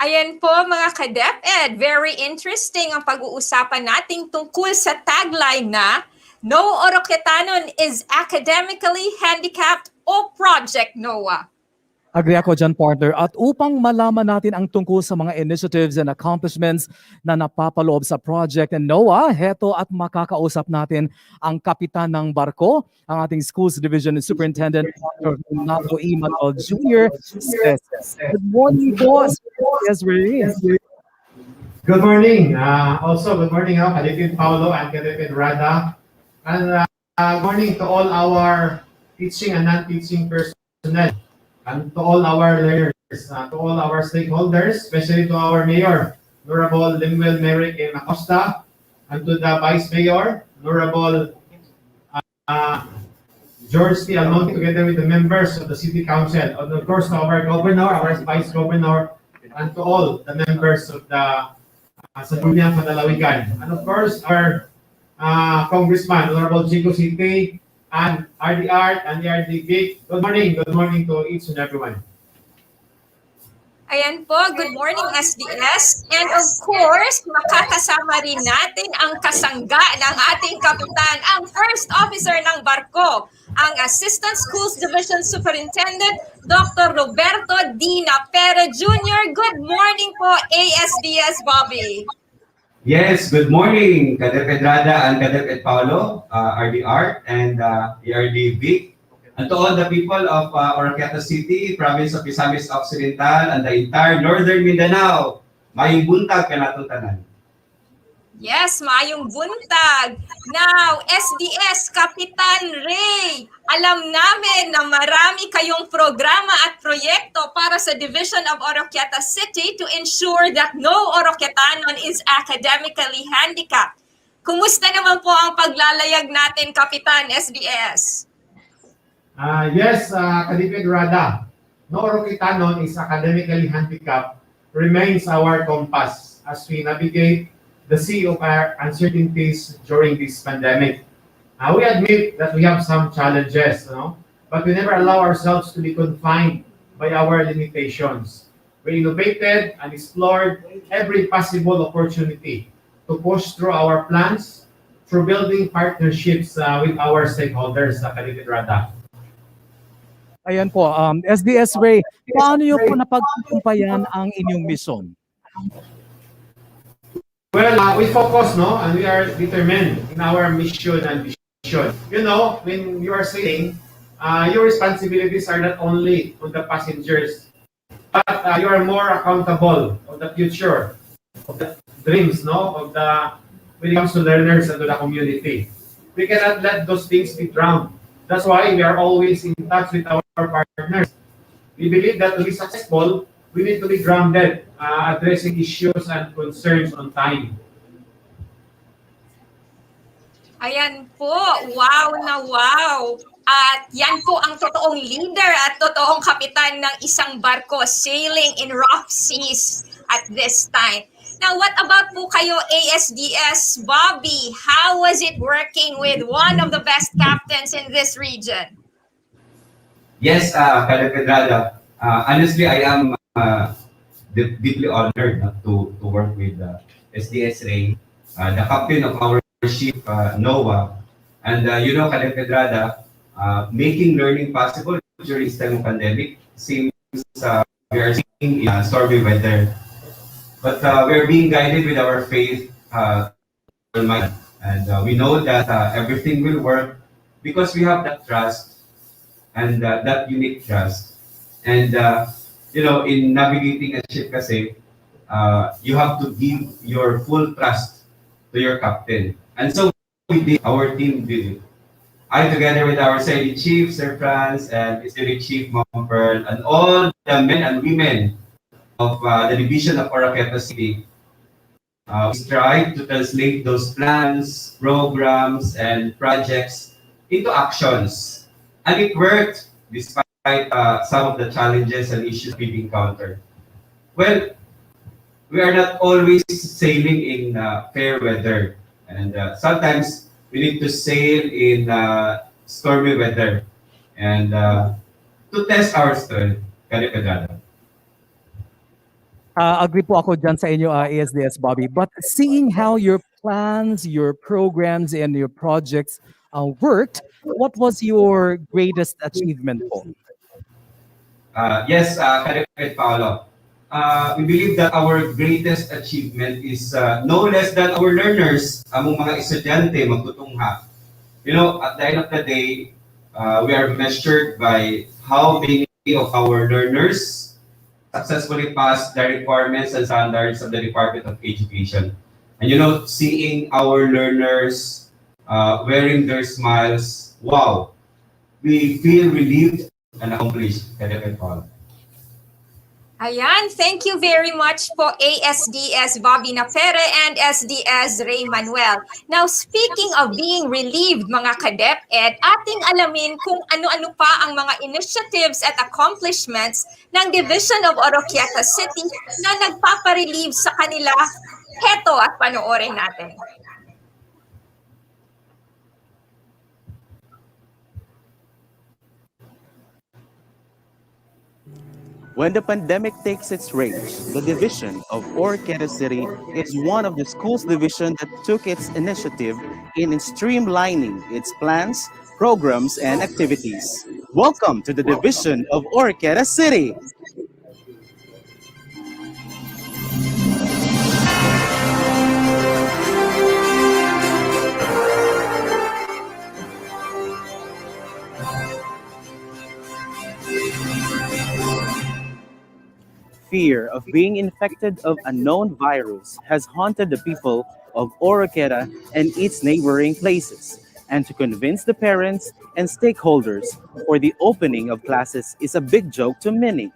S3: Ayan po mga ka-DepEd, very interesting ang pag-uusapan natin tungkol sa tagline na No Oroquietanon is academically handicapped o Project Noah.
S4: Agree ako dyan, partner. At upang malaman natin ang tungkol sa mga initiatives and accomplishments na napapaloob sa Project Noah, heto at makakausap natin ang kapitan ng barko, ang ating Schools Division Superintendent, Dr. Reynaldo Manuel Jr. Good morning, boss. Yes, Ray.
S15: Good morning. Also, good morning, Kadeped Paulo and Kadeped Rada. And good morning to all our teaching and non-teaching personnel. And to all our learners, to all our stakeholders, especially to our Mayor, Honorable Limuel Merrick M. Acosta, and to the Vice Mayor, Honorable George T. Almonte, together with the members of the City Council, and of course to our Governor, our Vice Governor, and to all the members of the Sangguniang Panalawigan, and of course our Congressman, Honorable Chico City, and RDR and the RD. Good morning to each and everyone.
S3: Ayan po, good morning SDS. And of course, makakasama rin natin ang kasangga ng ating kapitan, ang first officer ng barko, ang Assistant Schools Division Superintendent, Dr. Roberto D. Napere Jr. Good morning po, ASDS Bobby.
S16: Yes, good morning, Kadeped Rada and Kadeped Paulo, RDR and ERD Vic, and to all the people of Oroquieta City, Province of Misamis Occidental, and the entire Northern Mindanao. Maayong buntag kanatutanan.
S3: Yes, maayong buntag. Now, SDS Kapitan Ray, alam namin na marami kayong programa at proyekto para sa Division of Oroquieta City to ensure that no Oroquietanon is academically handicapped. Kumusta naman po ang paglalayag natin, Kapitan SDS?
S15: Yes, Kadeped Rada, no Oroquietanon is academically handicapped remains our compass as we navigate the sea of our uncertainties during this pandemic. We admit that we have some challenges, but we never allow ourselves to be confined by our limitations. We innovated and explored every possible opportunity to push through our plans through building partnerships with our stakeholders sa Kadeped Rada.
S4: Ayan po, SDS Ray, paano nyo po napagkumpayan ang inyong mission?
S15: Well, we focus, and we are determined in our mission and vision. When you are sailing, your responsibilities are not only on the passengers, but you are more accountable of the future, of the dreams, of the when it comes to learners and to the community. We cannot let those things be drowned. That's why we are always in touch with our partners. We believe that to be successful, we need to be grounded, addressing issues and concerns on time.
S3: Ayan po, wow na wow. At yan po ang totoong leader at totoong kapitan ng isang barko sailing in rough seas at this time. Now, what about po kayo, ASDS Bobby? How was it working with one of the best captains in this region?
S16: Yes, Kalepedrada. Honestly, I am deeply honored to work with SDS Ray, the captain of our ship, NOAA. And Kalepedrada, making learning possible during this time of pandemic seems we are seeing stormy weather. But we're being guided with our faith, and we know that everything will work because we have that trust and that unique trust. And in navigating a ship, kasi you have to give your full trust to your captain. And so we did. Our team did it. I, together with our Seri Chief, Sir Franz, and Seri Chief, Mom Pearl, and all the men and women of the division of Oroquieta City, we strive to translate those plans, programs, and projects into actions. And it worked despite some of the challenges and issues we've encountered. Well, we are not always sailing in fair weather. And sometimes we need to sail in stormy weather and to test our strength. Kalepedrada.
S4: Agree po ako dyan sa inyo, ASDS Bobby. But seeing how your plans, your programs, and your projects worked, what was your greatest achievement po?
S16: Yes, Kalepedrada Paolo. We believe that our greatest achievement is no less than our learners, among mga estudyante magtutungha. At the end of the day, we are measured by how many of our learners successfully passed the requirements and standards of the Department of Education. And seeing our learners wearing their smiles, wow, we feel relieved and accomplished.
S3: Ayan, thank you very much po ASDS Bobby Napere and SDS Ray Manuel. Now, speaking of being relieved mga ka-DepEd, ating alamin kung ano-ano pa ang mga initiatives at accomplishments ng Division of Oroquieta City na nagpaparelieve sa kanila. Heto at panoorin natin.
S17: When the pandemic takes its range, the division of Oroquieta City is one of the school's division that took its initiative in streamlining its plans, programs, and activities. Welcome to the division of Oroquieta City! Fear of being infected of a known virus has haunted the people of Oroquieta and its neighboring places, and to convince the parents and stakeholders for the opening of classes is a big joke to many.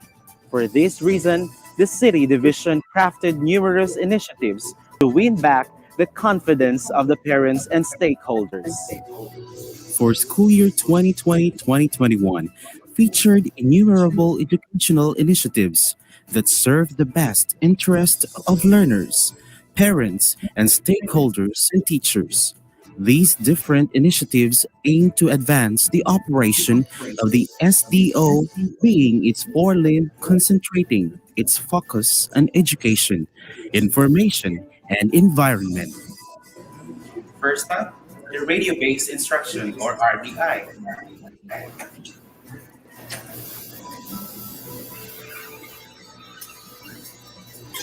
S17: For this reason, the City Division crafted numerous initiatives to win back the confidence of the parents and stakeholders.
S18: For school year 2020-2021, featured innumerable educational initiatives that serve the best interest of learners, parents, and stakeholders and teachers. These different initiatives aim to advance the operation of the SDO, being its forelimb concentrating its focus on education, information, and environment.
S19: First up, the radio-based instruction, or RBI.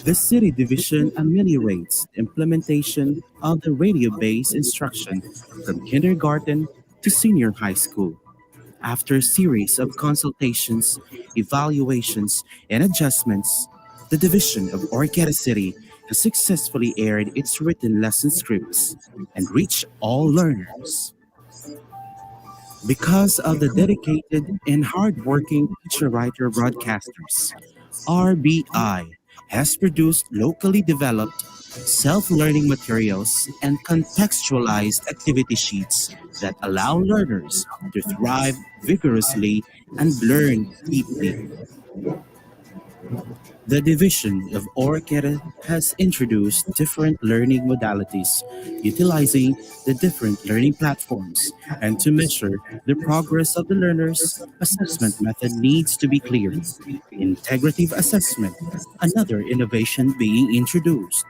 S18: The City Division ameliorates the implementation of the radio-based instruction from kindergarten to senior high school. After a series of consultations, evaluations, and adjustments, the Division of Oroquieta City has successfully aired its written lesson scripts and reached all learners. Because of the dedicated and hardworking teacher-writer broadcasters, RBI has produced locally developed self-learning materials and contextualized activity sheets that allow learners to thrive vigorously and learn deeply. The division of Oroquieta has introduced different learning modalities, utilizing the different learning platforms, and to measure the progress of the learners, assessment method needs to be clear. Integrative assessment, another innovation being introduced.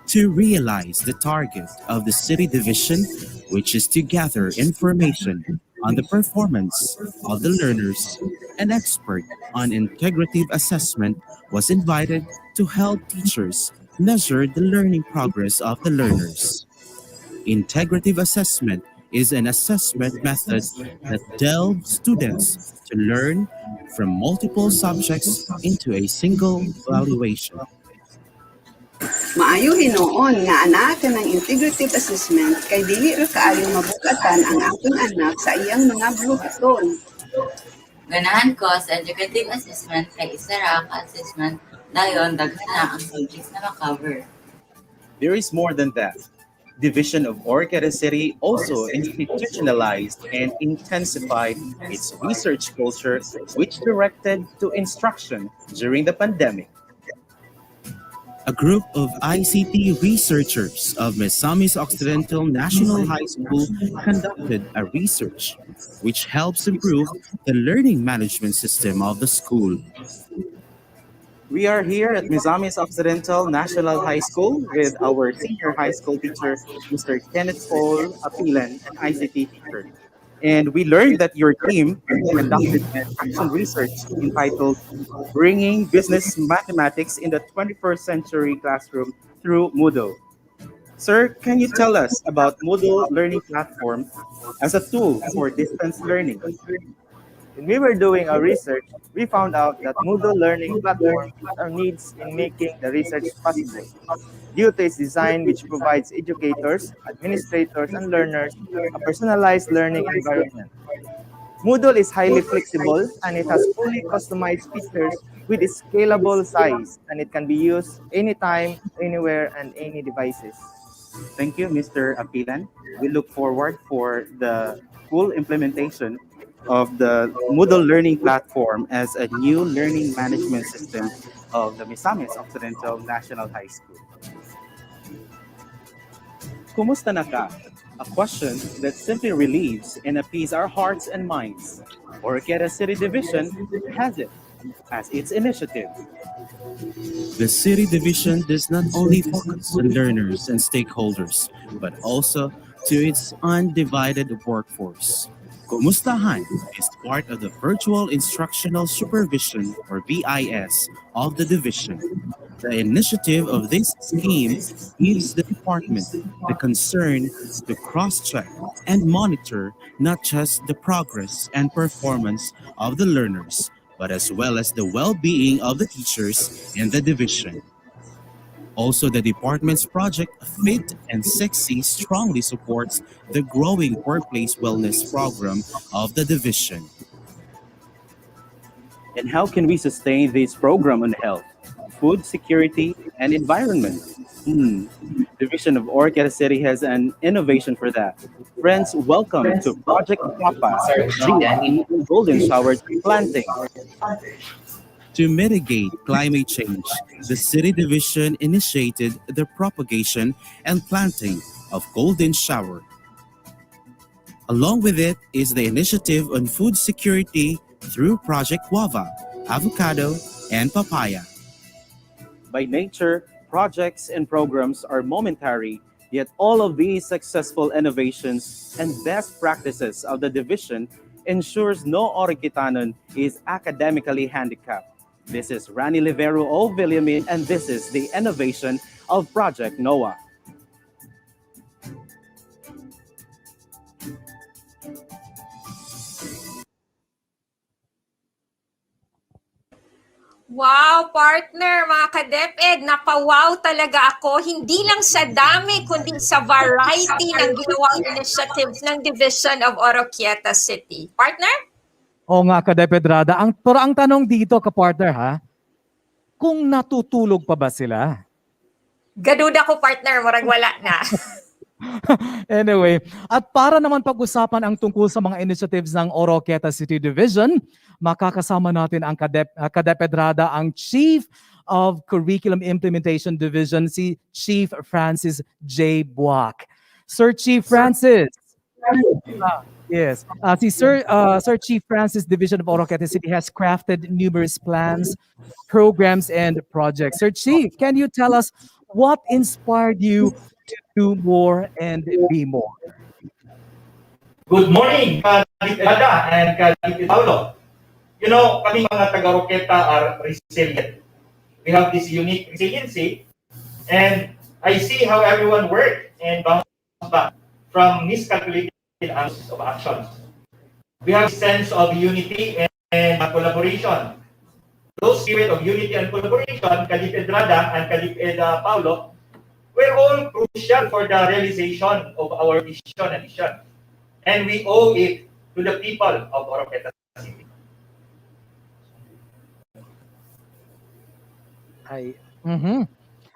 S18: To realize the target of the city division, which is to gather information on the performance of the learners, an expert on integrative assessment was invited to help teachers measure the learning progress of the learners. Integrative assessment is an assessment method that delves students to learn from multiple subjects into a single evaluation.
S20: Maayo hinoon nga anaakan ng integrative assessment kay dili ra kaayo mabukatan ang akong anak sa iyang mga buhaton.
S21: Ganahan ko sa educative assessment kay isa ra ka assessment dayon daghan na ang subjects na ma-cover.
S17: There is more than that. Division of Oroquieta City also institutionalized and intensified its research culture, which directed to instruction during the pandemic.
S18: A group of ICT researchers of Misamis Occidental National High School conducted a research which helps improve the learning management system of the school.
S17: We are here at Misamis Occidental National High School with our senior high school teacher, Mr. Kenneth Paul Apilan, an ICT teacher. And we learned that your team conducted an action research entitled Bringing Business Mathematics in the 21st Century Classroom through Moodle. Sir, can you tell us about Moodle Learning Platform as a tool for distance learning?
S22: When we were doing our research, we found out that Moodle Learning Platform meets our needs in making the research possible. Due to its design, which provides educators, administrators, and learners a personalized learning environment. Moodle is highly flexible and it has fully customized features with its scalable size, and it can be used anytime, anywhere, and any devices.
S17: Thank you, Mr. Apilan. We look forward for the full implementation of the Moodle Learning Platform as a new learning management system of the Misamis Occidental National High School. Kumusta na ka? A question that simply relieves and appeases our hearts and minds. Oroquieta City Division has it as its initiative.
S18: The City Division does not only focus on learners and stakeholders, but also to its undivided workforce. Kumustahan is part of the Virtual Instructional Supervision, or VIS, of the division. The initiative of this scheme gives the department the concern to cross-check and monitor not just the progress and performance of the learners, but as well as the well-being of the teachers in the division. Also, the department's project Fit and Sexy strongly supports the growing workplace wellness program of the division.
S17: And how can we sustain this program on health, food security, and environment? Division of Oroquieta City has an innovation for that. Friends, welcome to Project Papa, GE Golden Shower Planting.
S18: To mitigate climate change, the City Division initiated the propagation and planting of golden shower. Along with it is the initiative on food security through Project Guava, avocado, and papaya.
S17: By nature, projects and programs are momentary, yet all of these successful innovations and best practices of the division ensures no Oroquietanon is academically handicapped. This is Rani Livero O. Villamin, and this is the innovation of Project NOAA.
S3: Wow, partner, mga ka-DepEd, napawaw talaga ako, hindi lang sa dami, kundi sa variety ng ginawang initiatives ng Division of Oroquieta City. Partner?
S4: Oo nga, ka-DepEd Rada. Pero ang tanong dito, ka-partner ha, kung natutulog pa ba sila?
S3: Gaduda ko, partner, marag wala na.
S4: Anyway, at para naman pag-usapan ang tungkol sa mga initiatives ng Oroquieta City Division, makakasama natin ang ka-DepEd Rada, ang Chief of Curriculum Implementation Division, si Chief Francis J. Buac. Sir Chief Francis. Yes. Sir Chief Francis, Division of Oroquieta City has crafted numerous plans, programs, and projects. Sir Chief, can you tell us what inspired you to do more and be more?
S5: Good morning, Kalipit Ada and Kalipit Paulo. You know, kami mga taga-Oroquieta are resilient. We have this unique resiliency, and I see how everyone work and bounce back from miscalculated angles of actions. We have a sense of unity and collaboration. Those spirit of unity and collaboration, Kalipit Rada and Kalipit Paulo, were all crucial for the realization of our vision and mission. And we owe it to the people of Oroquieta City.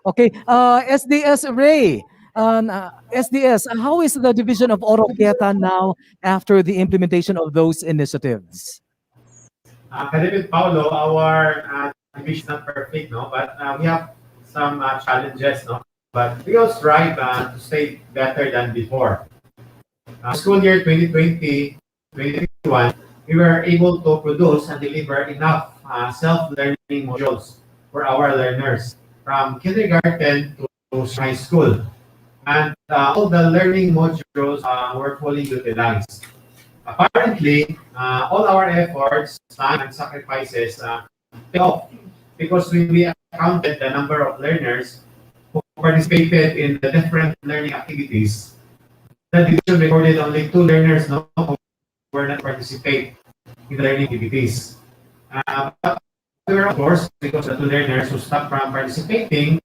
S4: Okay, SDS Ray. SDS, how is the Division of Oroquieta now after the implementation of those initiatives?
S15: Kalipit Paulo, our division is not perfect, no, but we have some challenges, no. But we all strive to stay better than before. School year 2020-2021, we were able to produce and deliver enough self-learning modules for our learners from kindergarten to high school. And all the learning modules were fully utilized. Apparently, all our efforts, time, and sacrifices pay off because we counted the number of learners who participated in the different learning activities. The division recorded only 2 learners who were not participate in the learning activities. But we were, of course, because the 2 learners who stopped from participating,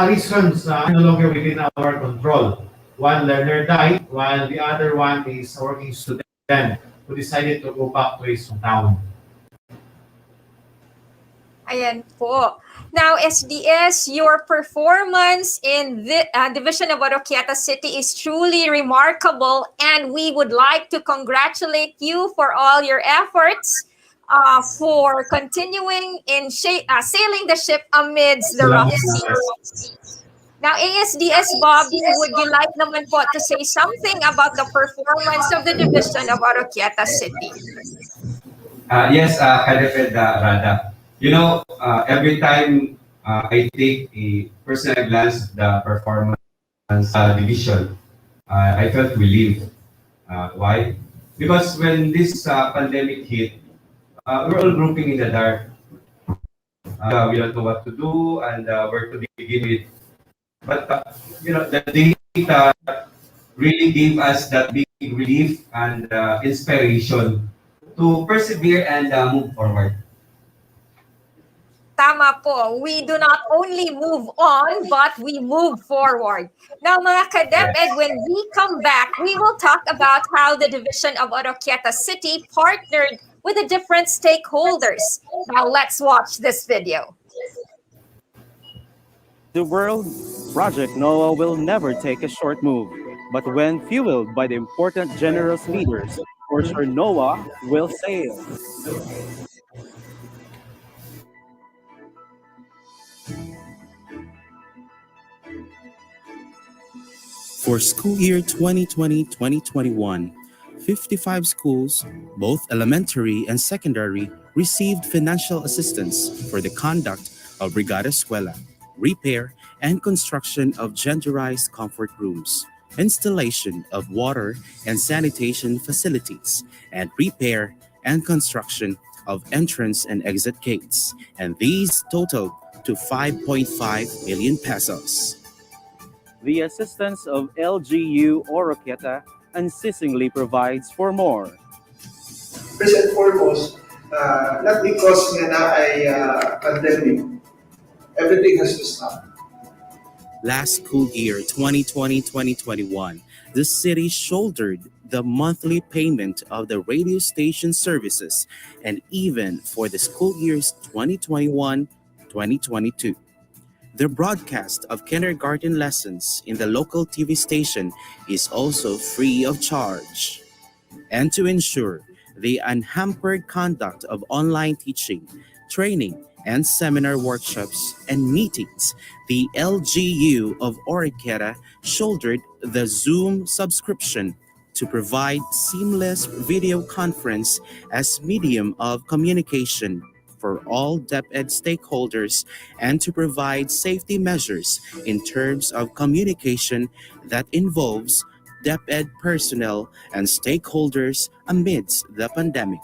S15: reasons are no longer within our control. One learner died, while the other one is a working student who decided to go back to his hometown.
S3: Ayan po. Now, SDS, your performance in the Division of Oroquieta City is truly remarkable, and we would like to congratulate you for all your efforts for continuing in sailing the ship amidst the rough seas. Now, ASDS Bobby, would you like naman po to say something about the performance of the Division of Oroquieta City?
S16: Yes, Kalipit Rada. You know, every time I take a personal glance at the performance division, I felt relieved. Why? Because when this pandemic hit, we're all groping in the dark. We don't know what to do and where to begin with. But you know, the data really gave us that big relief and inspiration to persevere and move forward.
S3: Tama po. We do not only move on, but we move forward. Now, mga ka-DepEd, when we come back, we will talk about how the Division of Oroquieta City partnered with the different stakeholders. Now, let's watch this video.
S17: The World Project Noah will never take a short move, but when fueled by the important generous leaders, for sure Noah will sail.
S18: For school year 2020-2021, 55 schools, both elementary and secondary, received financial assistance for the conduct of Brigada Escuela, repair and construction of genderized comfort rooms, installation of water and sanitation facilities, and repair and construction of entrance and exit gates, and these totaled to 5.5 million pesos.
S17: The assistance of LGU Oroquieta unceasingly provides for more.
S7: First and foremost,
S2: not because nga na ay pandemic, everything has to stop.
S18: Last school year, 2020-2021, the city shouldered the monthly payment of the radio station services and even for the school years 2021-2022. The broadcast of kindergarten lessons in the local TV station is also free of charge. And to ensure the unhampered conduct of online teaching, training, and seminar workshops and meetings, the LGU of Oroquieta shouldered the Zoom subscription to provide seamless video conference as medium of communication for all DepEd stakeholders and to provide safety measures in terms of communication that involves DepEd personnel and stakeholders amidst the pandemic.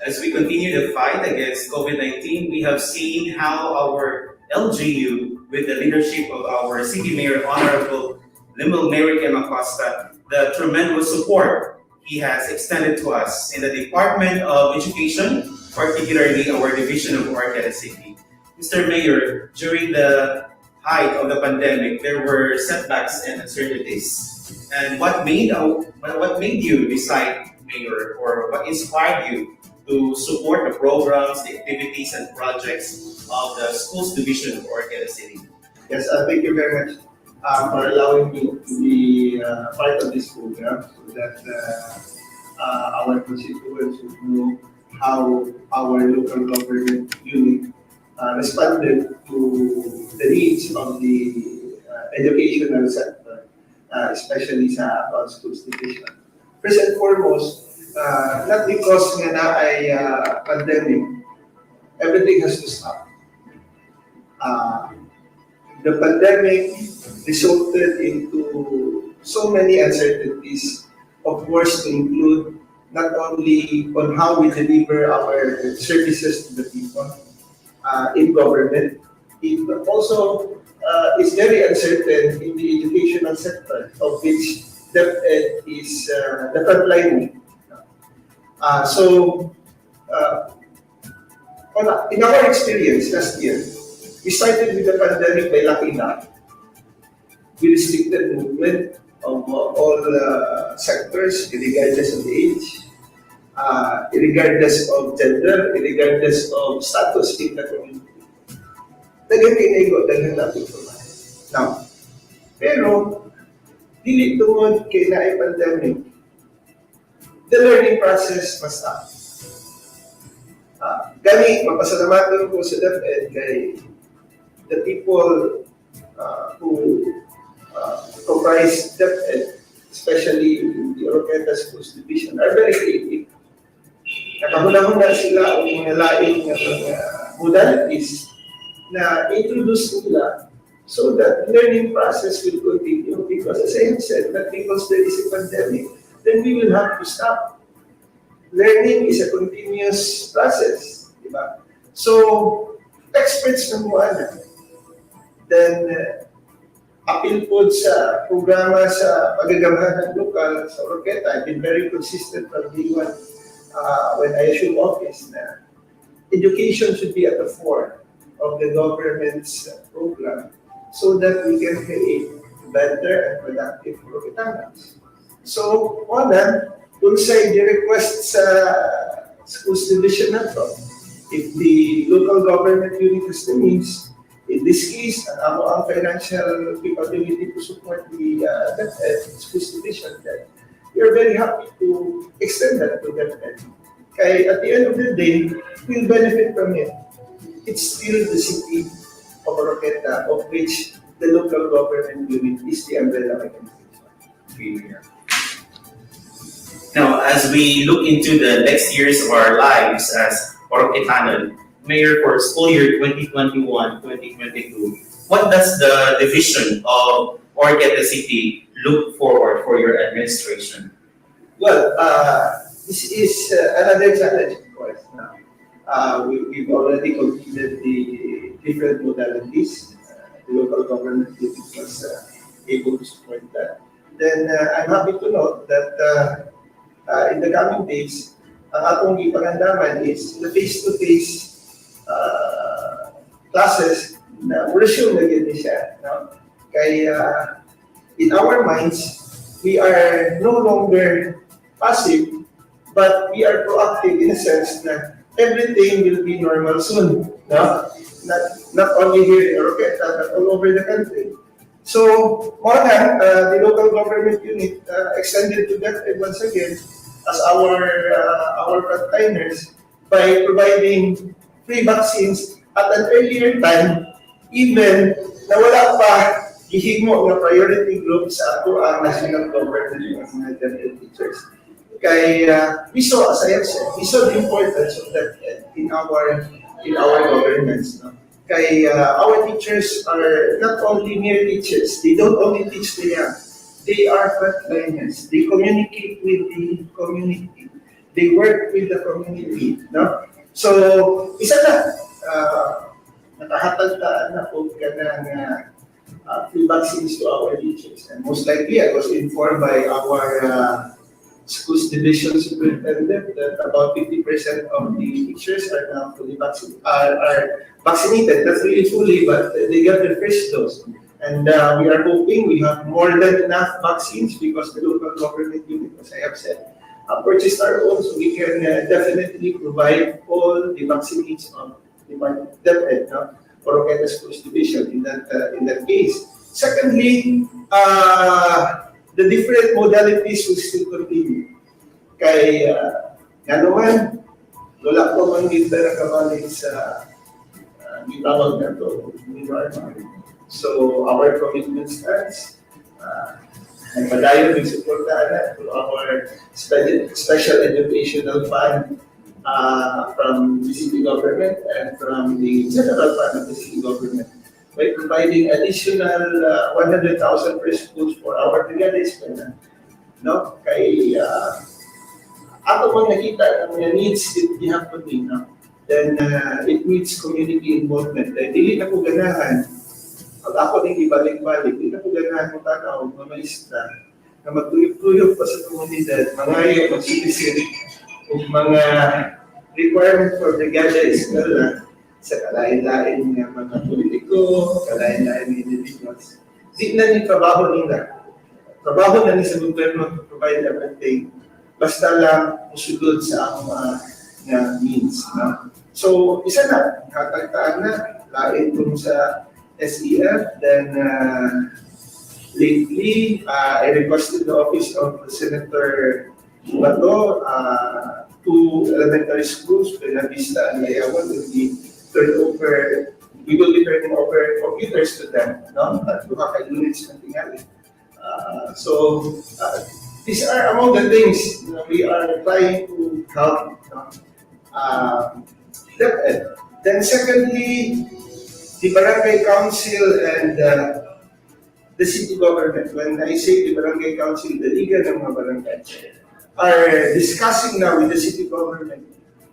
S19: As we continue the fight against COVID-19, we have seen how our LGU, with the leadership of our City Mayor, Honorable Limel Merrick Acosta, the tremendous support he has extended to us in the Department of Education, particularly our Division of Oroquieta City. Mr. Mayor, during the height of the pandemic, there were setbacks and uncertainties. And what made you decide, Mayor, or what inspired you to support the programs, the activities, and projects of the Schools Division of Oroquieta City?
S2: Yes, thank you very much for allowing me to be part of this program so that our constituents would know how our local government unit responded to the needs of the educational sector, especially sa schools division. First and foremost, not because nga na ay pandemic, everything has to stop. The pandemic resulted into so many uncertainties, of course, to include not only on how we deliver our services to the people in government, it also is very uncertain in the educational sector, of which DepEd is the front line. In our experience last year, we started with the pandemic by locking down. We restricted movement of all sectors, regardless of the age, regardless of gender, regardless of status in the community. Daghan natin now. Pero, dili tungod kay naay pandemic, the learning process must stop. Gani, mapasalamatan ko sa DepEd kay the people who comprise DepEd, especially the Oroquieta Schools Division, are very creative. Nakahuna-huna sila o mga laing modalities na introduce nila so that learning process will continue, because as I have said, that because there is a pandemic, then we will have to stop. Learning is a continuous process, diba? So, experts na mo na. Then, appeal po sa programa sa pagagamahan ng lokal sa Oroquieta. I've been very consistent from day one when I assumed office na education should be at the fore of the government's program so that we can create better and productive Oroquietans. So, kung say the request sa schools division na to, if the local government unit has the means, in this case, ang financial capability to support the DepEd schools division, then we are very happy to extend that to DepEd. Kaya at the end of the day, we'll benefit from it. It's still the city of Oroquieta, of which the local government unit is the umbrella organization.
S19: Now, as we look into the next years of our lives as Oroquietanon, Mayor, for school year 2021-2022, what does the division of Oroquieta City look forward for your administration?
S2: Well, this is another challenge, of course. We've already completed the different modalities. The local government unit was able to support that. Then I'm happy to note that in the coming days, ang atong gipangandaman is the face-to-face classes na resume na gid siya, no? Kaya in our minds, we are no longer passive, but we are proactive in a sense na everything will be normal soon, no? Not only here in Oroquieta, but all over the country. So, the local government unit extended to DepEd once again as our frontliners by providing free vaccines at an earlier time, even na wala pa gihimo nga priority group sa ato ang national government ng mga DepEd teachers. Kaya we saw, as I have said, we saw the importance of DepEd in our governments. No? Kaya our teachers are not only mere teachers, they don't only teach the young, they are frontliners. They communicate with the community. They work with the community. No? So, isa na, nakahatag na po ka ng free vaccines to our teachers. And most likely, I was informed by our schools division superintendent that about 50% of the teachers are now fully are vaccinated. That's really fully, but they got their first dose. And we are hoping we have more than enough vaccines because the local government unit, as I have said, purchased our own, so we can definitely provide all the vaccines of the DepEd, Oroquieta Schools Division in that case. Secondly, the different modalities will still continue. Kaya, nga naman, wala ko man dito na kabalik sa gitawag na ito, so our commitment stands. Nagpadayon ng suportahan na to our special educational fund from the city government and from the general fund of the city government by providing additional 100,000 per schools for our brigada eskwela. No? Kay ato pang nakita ng needs that we have to do, no? Then it needs community involvement. Dahil dili na po ganahan, pag ako din ibalik-balik, dili na po ganahan mo tanaw, mga maestra, na magtuyok-tuyok pa sa komunidad, mangayo, magsipisiri, o mga requirement for brigada eskwela sa kalain-lain ng mga politiko, kalain-lain ng individuals. Di na ni trabaho nila. Trabaho na ni sa gobyerno to provide everything. Basta lang musulod sa ang mga means. No? So, isa na, hatagtaan na, lain kung sa SEF, then lately, I requested the office of Senator Bato, 2 elementary schools, Buena Vista and Layawan, we will be turning over computers to them, no? At Buac units ng tingali. So, these are among the things we are trying to help DepEd. Then secondly, the barangay council and the city government. When I say the barangay council, the liga ng mga barangay, are discussing now with the city government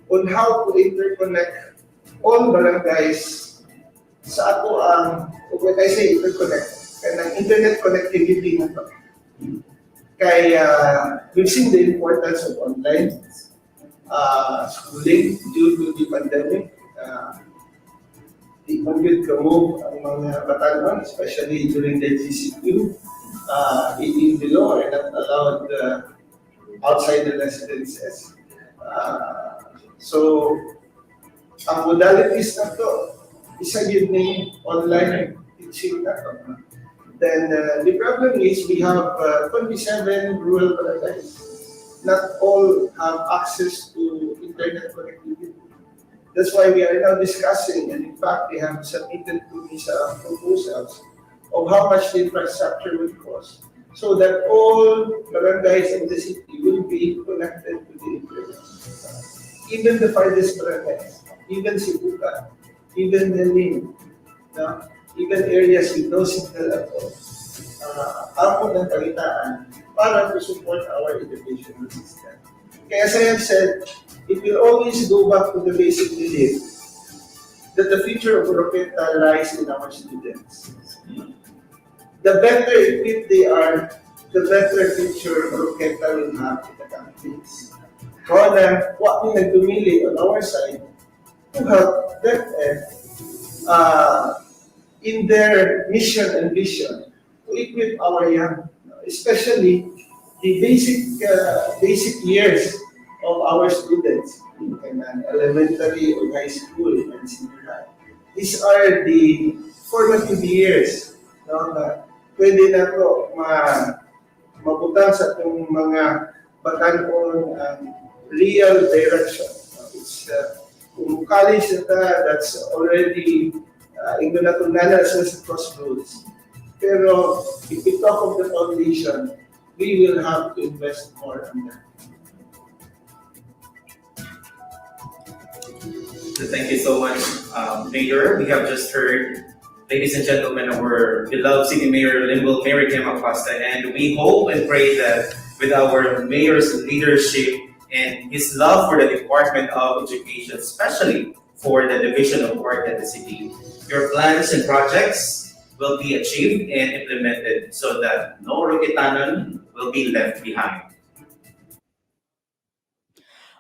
S2: on how to interconnect all barangays sa ato ang, when I say interconnect, kanang internet connectivity na to. Kaya we've seen the importance of online schooling due to the pandemic. Di man yun ka-move ang mga batanon, especially during the GCQ. 18 below are not allowed outside the residences. So, ang modalities na to, isa yun ni online teaching na to. Then, the problem is we have 27 rural barangays. Not all have access to internet connectivity. That's why we are now discussing, and in fact, they have submitted to me some proposals of how much the infrastructure will cost, so that all barangays in the city will be connected to the internet. Even the farthest barangays, even Sibuca, even Nelin, even areas with no signal at all. Ako ng kagitaan para to support our educational system. Kaya as I have said, it will always go back to the basic belief that the future of Oroquieta lies in our students. The better equipped they are, the better future Oroquieta will have in the country. Kaya what nagpumili on our side to help DepEd in their mission and vision to equip our young, especially the basic years of our students in elementary or high school and senior high. These are the formative years, no, na pwede na to mabutang sa itong mga batanon real direction. It's kung college that's already ingulatunan sa crossroads. Pero if we talk of the foundation, we will have to invest more on that.
S19: So thank you so much, Mayor. We have just heard, ladies and gentlemen, our beloved City Mayor Limbo Mary Kim Acosta, and we hope and pray that with our mayor's leadership and his love for the Department of Education, especially for the Division of Oroquieta City, your plans and projects will be achieved and implemented so that no Oroquietanon will be left behind.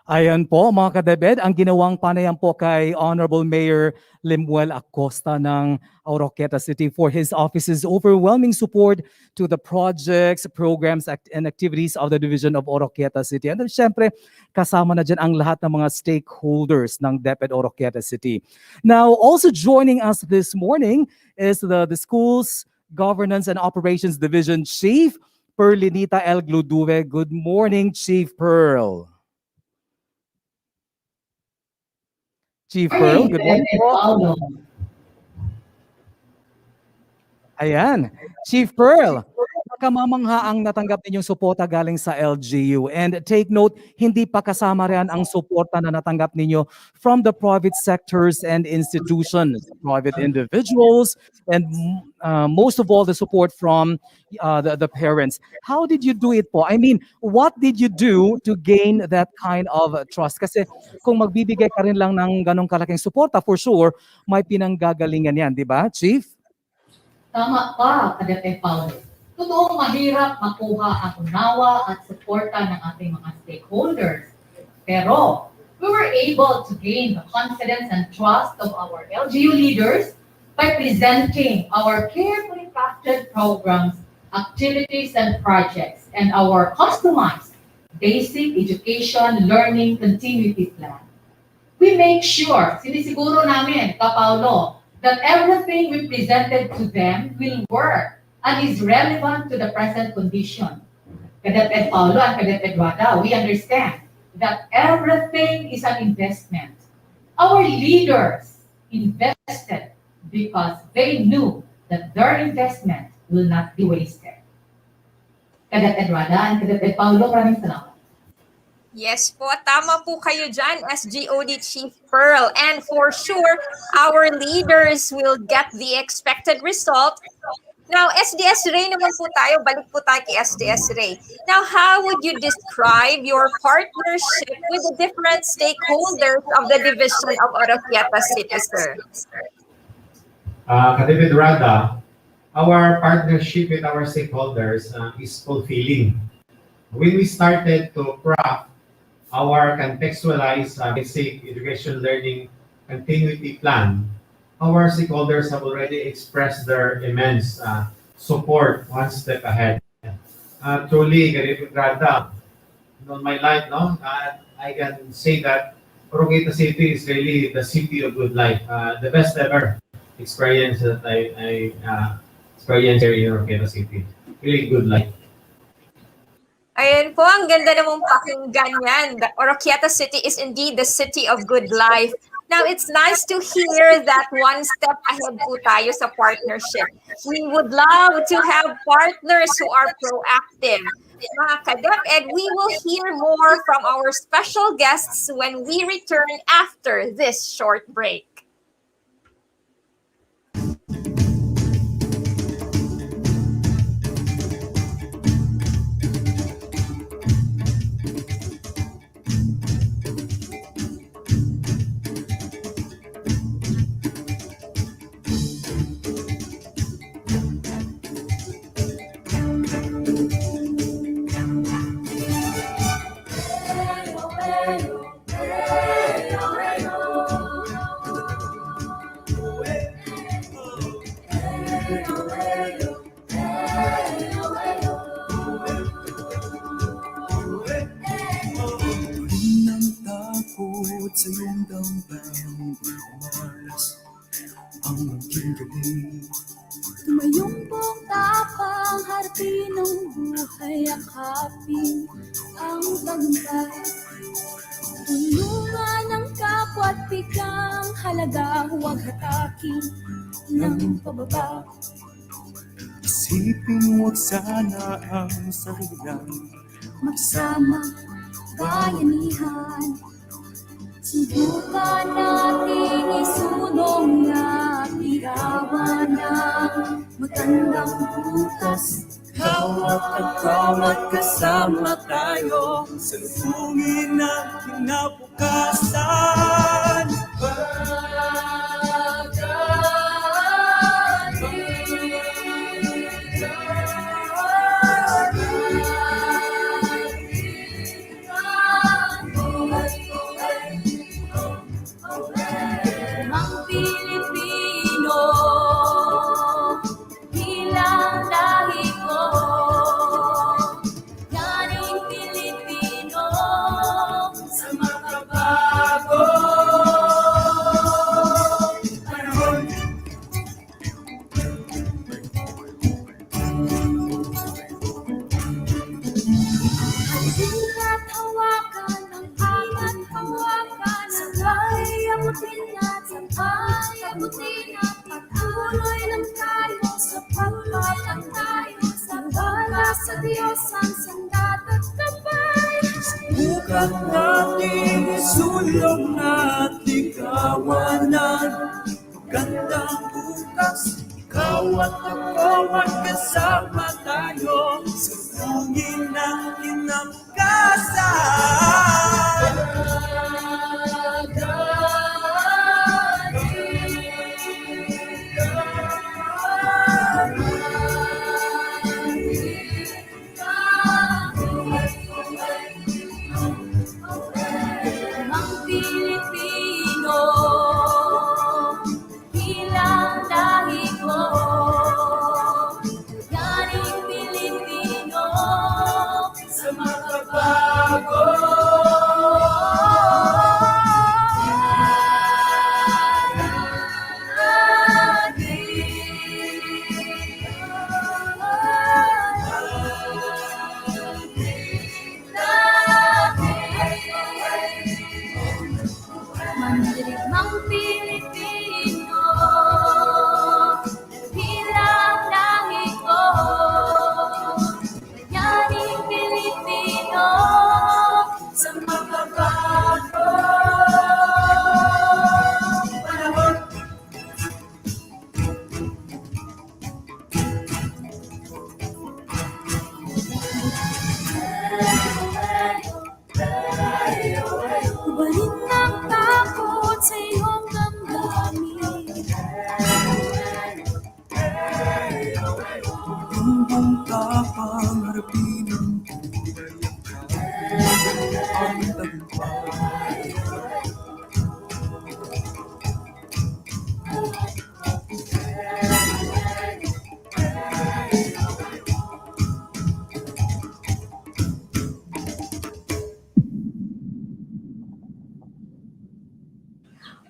S4: Ayan po mga ka-DepEd, ang ginawang panayam po kay Honorable Mayor Limuel Acosta ng Oroquieta City for his office's overwhelming support to the projects, programs, and activities of the Division of Oroquieta City. And syempre, kasama na dyan ang lahat ng mga stakeholders ng DepEd Oroquieta City. Now, also joining us this morning is the School's Governance and Operations Division Chief, Perlinita L. Gloduve. Good morning, Chief Pearl. Chief Pearl, good morning po. Ayan. Chief Pearl, nakamamangha ang natanggap ninyong suporta galing sa LGU. And take note, hindi pa kasama rin ang suporta na natanggap ninyo from the private sectors and institutions, private individuals, and most of all, the support from the parents. How did you do it po? I mean, what did you do to gain that kind of trust? Kasi kung magbibigay ka rin lang ng ganong kalaking suporta, for sure, may pinanggagalingan yan, di ba, Chief?
S6: Tama ka, Kadete Paulo. Totoong mahirap makuha ang unawa at suporta ng ating mga stakeholders. Pero, we were able to gain the confidence and trust of our LGU leaders by presenting our carefully crafted programs, activities, and projects, and our customized basic education learning continuity plan. We make sure, sinisiguro namin, Paulo, that everything we presented to them will work and is relevant to the present condition. Kadeped Paulo and Kadeped Wada, we understand that everything is an investment. Our leaders invested because they knew that their investment will not be wasted. Kadeped Wada and Kadeped Paulo, maraming salamat.
S3: Yes po, tama po kayo dyan, SGOD Chief Pearl. And for sure, our leaders will get the expected result. Now, SDS Ray naman po tayo. Balik po tayo kay SDS Ray. Now, how would you describe your partnership with the different stakeholders of the Division of Oroquieta City, sir?
S15: Kadeped Rada, our partnership with our stakeholders is fulfilling. When we started to craft our contextualized basic education learning continuity plan, our stakeholders have already expressed their immense support one step ahead. Truly, Rada, on my life, I can say that Oroquieta City is really the city of good life, the best ever experience that I experienced here in Oroquieta City. Really good life.
S3: Ayan po, ang ganda namang pakinggan yan. The Oroquieta City is indeed the city of good life. Now, it's nice to hear that one step ahead po tayo sa partnership. We would love to have partners who are proactive. Mga ka-DepEd, we will hear more from our special guests when we return after this short break.
S1: ng buhay, yakapin ang tagumpay. Tulungan ang kapwa at bigang halaga, huwag hatakin ng pababa.
S7: Isipin mo sana ang sarilang
S1: Magsama, bayanihan. Subukan natin isulong na irawan ng magandang bukas.
S7: Hawak at kawat kasama tayo, salubungin ang kinabukasan.
S1: Ang Pilipino, bilang lahi ko. Yaring Pilipino, sa makabago. Panahon. Halina't hawakan ang angat, hawakan sabay, abutin at sabay, abutin at patuloy lang tayo, sa pagpalang tayo, sa bala sa Diyos ang sandat at gabay.
S7: Subukan natin isulong at ligawan ng magandang bukas. Ikaw at ako magkasama tayo, salubungin ang kinabukasan.
S1: Ang Pilipino, bilang lahi ko. Yaring Pilipino, sa makabago. Mandirigmang Pilipino, bilang lahi ko. Yaring Pilipino, sa makabago. Panahon. Ubarin ang takot sa iyong damdamin.
S7: Tumbong tapang harapin ang buhay, ang tagumpay.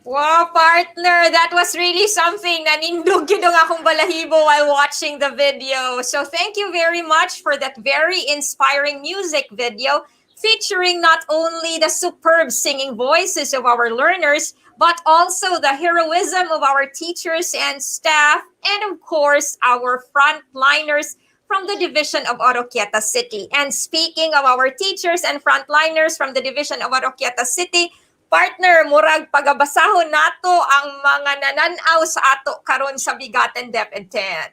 S3: Wow, partner, that was really something. Nanindog yun ang akong balahibo while watching the video. So thank you very much for that very inspiring music video featuring not only the superb singing voices of our learners, but also the heroism of our teachers and staff, and of course, our frontliners from the division of Oroquieta City. And speaking of our teachers and frontliners from the division of Oroquieta City, partner, murag pagabasahon nato ang mga nananaw sa ato karon sa BigaTEN DepEd X.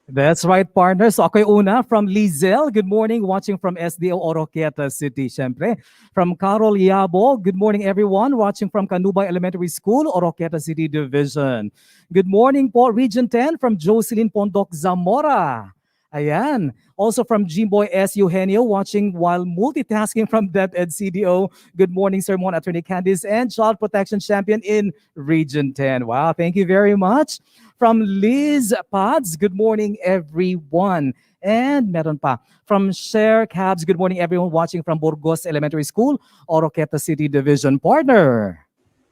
S4: That's right, partner. So ako'y una from Lizel. Good morning, watching from SDO Oroquieta City, syempre. From Carol Yabo, good morning everyone, watching from Canubay Elementary School, Oroquieta City Division. Good morning po, Region 10, from Jocelyn Pondok Zamora. Ayan. Also from Jimboy S. Eugenio, watching while multitasking from DepEd CDO. Good morning, Sermon Attorney Candice and Child Protection Champion in Region 10. Wow, thank you very much. From Liz Pads, good morning, everyone. And meron pa. From Share Cabs, good morning, everyone watching from Burgos Elementary School, Oroquieta City Division. Partner.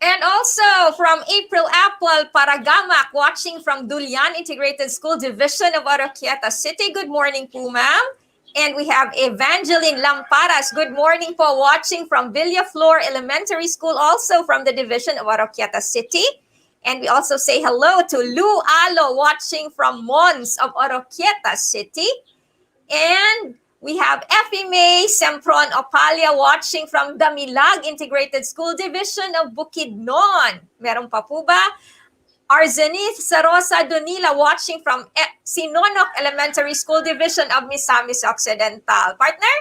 S3: And also from April Apple Paragamak, watching from Dulian Integrated School Division of Oroquieta City. Good morning po, ma'am. And we have Evangeline Lamparas. Good morning po, watching from Villaflor Elementary School, also from the division of Oroquieta City. And we also say hello to Lou Alo, watching from Mons of Oroquieta City. And we have Effie May Sempron Opalia, watching from Damilag Integrated School Division of Bukidnon. Meron pa po ba? Arzenith Sarosa Donila, watching from Sinonok Elementary School Division of Misamis Occidental. Partner?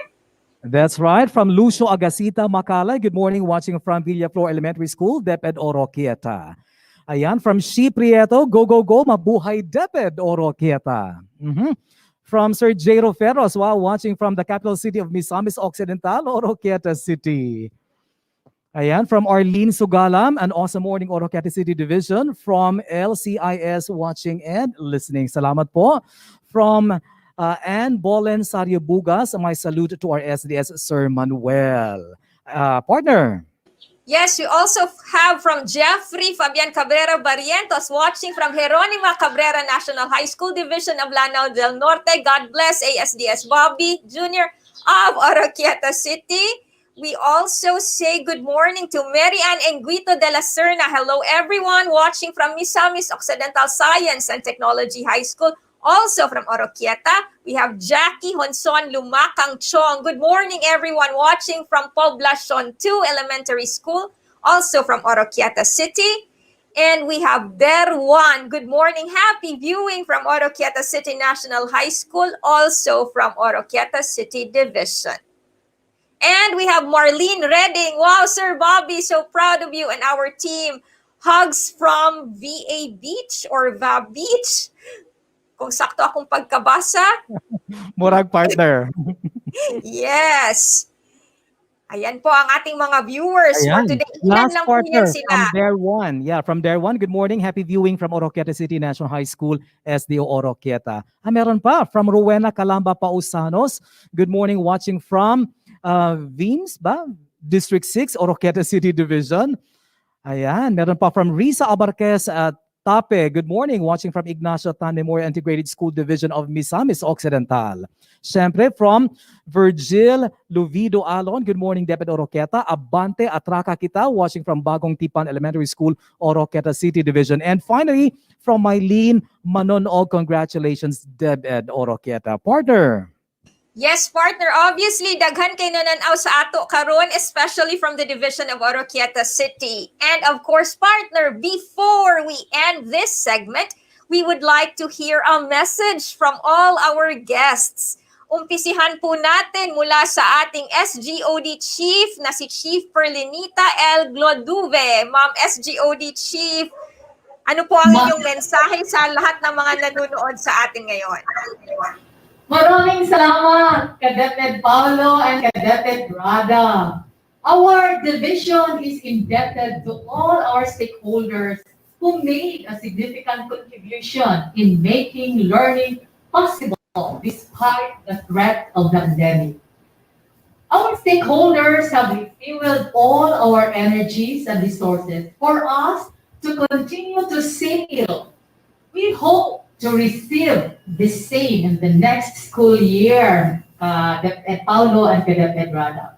S4: That's right. From Lucio Agasita Macala, good morning, watching from Villaflor Elementary School, DepEd Oroquieta. Ayan, from Shi Prieto, go, go, go, mabuhay DepEd Oroquieta. From Sir J. Roferos, wow, watching from the capital city of Misamis Occidental, Oroquieta City. Ayan, from Arlene Sugalam, an awesome morning, Oroquieta City Division. From LCIS, watching and listening. Salamat po. From Ann Bolen Saryabugas, my salute to our SDS, Sir Manuel. Partner.
S3: Yes, we also have from Jeffrey Fabian Cabrera Barrientos, watching from Jeronima Cabrera National High School Division of Lanao del Norte. God bless ASDS Bobby Jr. of Oroquieta City. We also say good morning to Mary Ann Enguito de la Serna. Hello everyone, watching from Misamis Occidental Science and Technology High School, also from Oroquieta. We have Jackie Honson Lumakang Chong. Good morning everyone, watching from Poblacion 2 Elementary School, also from Oroquieta City. And we have Derwan. Good morning, happy viewing from Oroquieta City National High School, also from Oroquieta City Division. And we have Marlene Redding. Wow, Sir Bobby, so proud of you and our team. Hugs from VA Beach or VA Beach. Kung sakto akong pagkabasa.
S4: Murag partner.
S3: Yes. Ayan po ang ating mga viewers for
S4: Ayan.
S3: today. Ilan
S4: Last
S3: lang po yan
S4: partner
S3: sila.
S4: from Dare One. Yeah, from Dare One. Good morning. Happy viewing from Oroquieta City National High School, SDO Oroquieta. Meron pa from Rowena Calamba Pausanos. Good morning, watching from Vims ba? District 6, Oroquieta City Division. Ayan. Meron pa from Risa Abarquez at Tape. Good morning, watching from Ignacio Tan Memorial Integrated School Division of Misamis Occidental. Siyempre, from Virgil Luvido Alon. Good morning, DepEd Oroquieta. Abante Atraka Kita, watching from Bagong Tipan Elementary School, Oroquieta City Division. And finally, from Mylene Manonog, congratulations, DepEd Oroquieta. Partner.
S3: Yes, partner. Obviously, daghan kay nananaw sa ato karon, especially from the division of Oroquieta City. And of course, partner, before we end this segment, we would like to hear a message from all our guests. Umpisihan po natin mula sa ating SGOD Chief na si Chief Perlinita L. Gloduve. Ma'am SGOD Chief, ano po ang inyong mensahe sa lahat ng mga nanonood sa atin ngayon?
S6: Maraming salamat, Kadeped Paulo and Kadeped Rada. Our division is indebted to all our stakeholders who made a significant contribution in making learning possible despite the threat of the pandemic. Our stakeholders have refueled all our energies and resources for us to continue to sail. We hope to receive the same in the next school year, DepEd Paulo and DepEd Rada.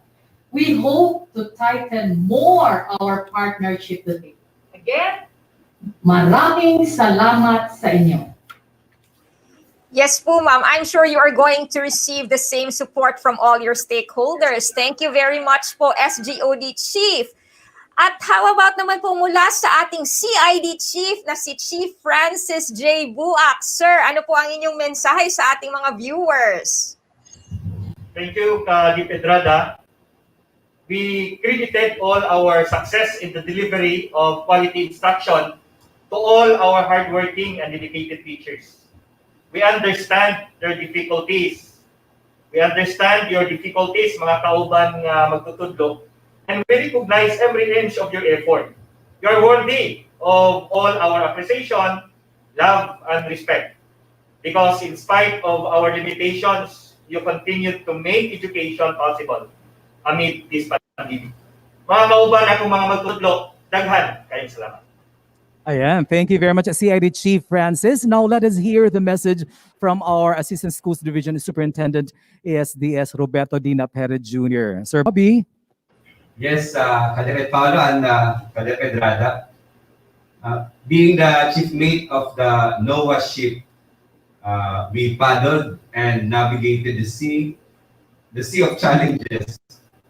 S6: We hope to tighten more our partnership with you. Again, maraming salamat sa inyo.
S3: Yes po, ma'am. I'm sure you are going to receive the same support from all your stakeholders. Thank you very much po, SGOD Chief. At how about naman po mula sa ating CID Chief na si Chief Francis J. Buac. Sir, ano po ang inyong mensahe sa ating mga viewers?
S5: Thank you, DepEd Rada. We credited all our success in the delivery of quality instruction to all our hardworking and dedicated teachers. We understand their difficulties. We understand your difficulties, mga kauban magtutudlo. And we recognize every inch of your effort. You are worthy of all our appreciation, love, and respect. Because in spite of our limitations, you continue to make education possible amid this pandemic. Mga kauban, akong mga magtutlo, Daghan, kayong salamat.
S4: Ayan, thank you very much, CID Chief Francis. Now let us hear the message from our Assistant Schools Division Superintendent, ASDS Roberto D. Napere Jr. Sir Bobby.
S16: Yes, Kadeped Paolo and Kadeped Rada. Being the chief mate of the NOAA ship, we paddled and navigated the sea of challenges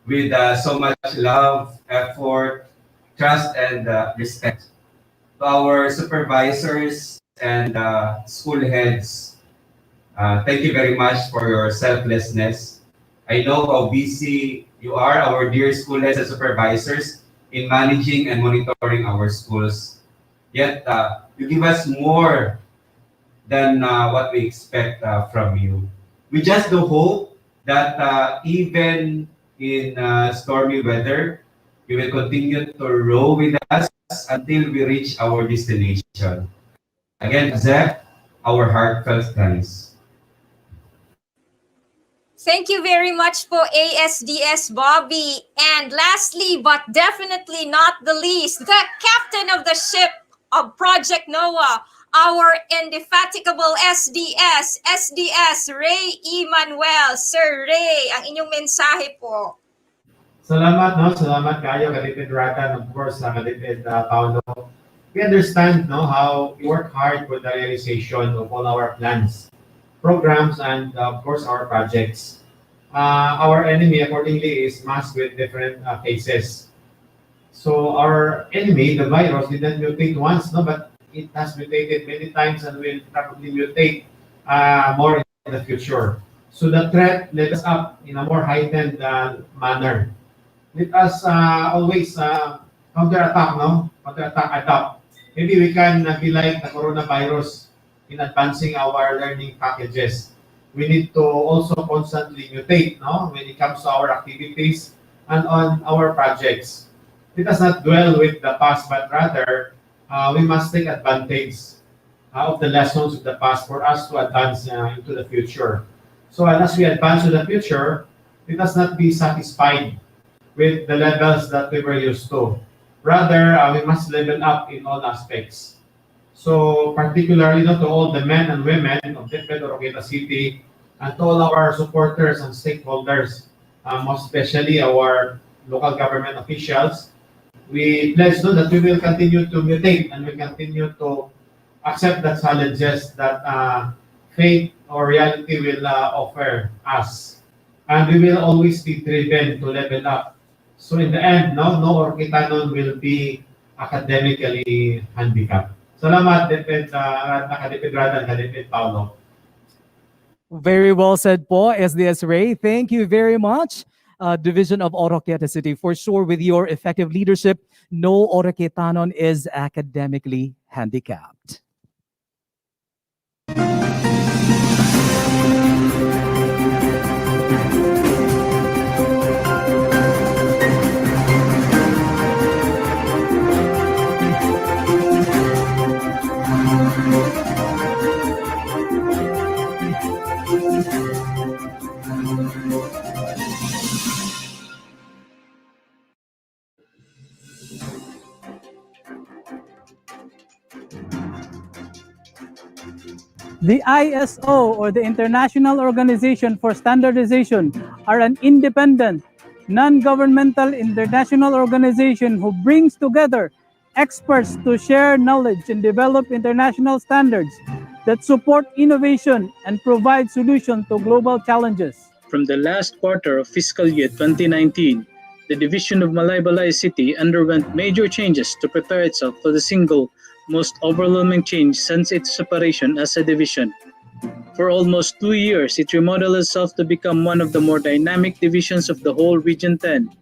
S16: with so much love, effort, trust, and respect. To our supervisors and school heads, thank you very much for your selflessness. I know how busy you are, our dear school heads and supervisors, in managing and monitoring our schools. Yet, you give us more than what we expect from you. We just do hope that even in stormy weather, you will continue to row with us until we reach our destination. Again, Zach, our heartfelt thanks.
S3: Thank you very much po, ASDS Bobby. And lastly, but definitely not the least, the captain of the ship of Project NOAA, our indefatigable SDS Ray E. Manuel. Sir Ray, ang inyong mensahe po.
S15: Salamat, no? Salamat kayo, Kadipid Rata, and of course, Kadipid Paolo. We understand, no, how you work hard for the realization of all our plans, programs, and of course, our projects. Our enemy, accordingly, is masked with different faces. So our enemy, the virus, didn't mutate once, no, but it has mutated many times and will probably mutate more in the future. So the threat led us up in a more heightened manner. Let us always counterattack, no? Adapt. Maybe we can be like the coronavirus in advancing our learning packages. We need to also constantly mutate, no? When it comes to our activities and on our projects. Let us not dwell with the past, but rather we must take advantage of the lessons of the past for us to advance into the future. So as we advance to the future, let us not be satisfied with the levels that we were used to. Rather, we must level up in all aspects. So particularly to all the men and women of DepEd Oroquieta City and to all our supporters and stakeholders, most especially our local government officials, we pledge that we will continue to mutate and we continue to accept the challenges that fate or reality will offer us. And we will always be driven to level up. So in the end, no Oroquietanon will be academically handicapped. Salamat, DepEd Rada and DepEd Paolo.
S4: Very well said po, SDS Ray. Thank you very much, Division of Oroquieta City. For sure, with your effective leadership, no Oroquietanon is academically handicapped.
S8: The ISO, or the International Organization for Standardization, are an independent, non-governmental international organization who brings together experts to share knowledge and develop international standards that support innovation and provide solutions to global challenges.
S10: From the last quarter of fiscal year 2019, the division of Malaybalay City underwent major changes to prepare itself for the single most overwhelming change since its separation as a division. For almost 2 years, it remodeled itself to become one of the more dynamic divisions of the whole Region 10,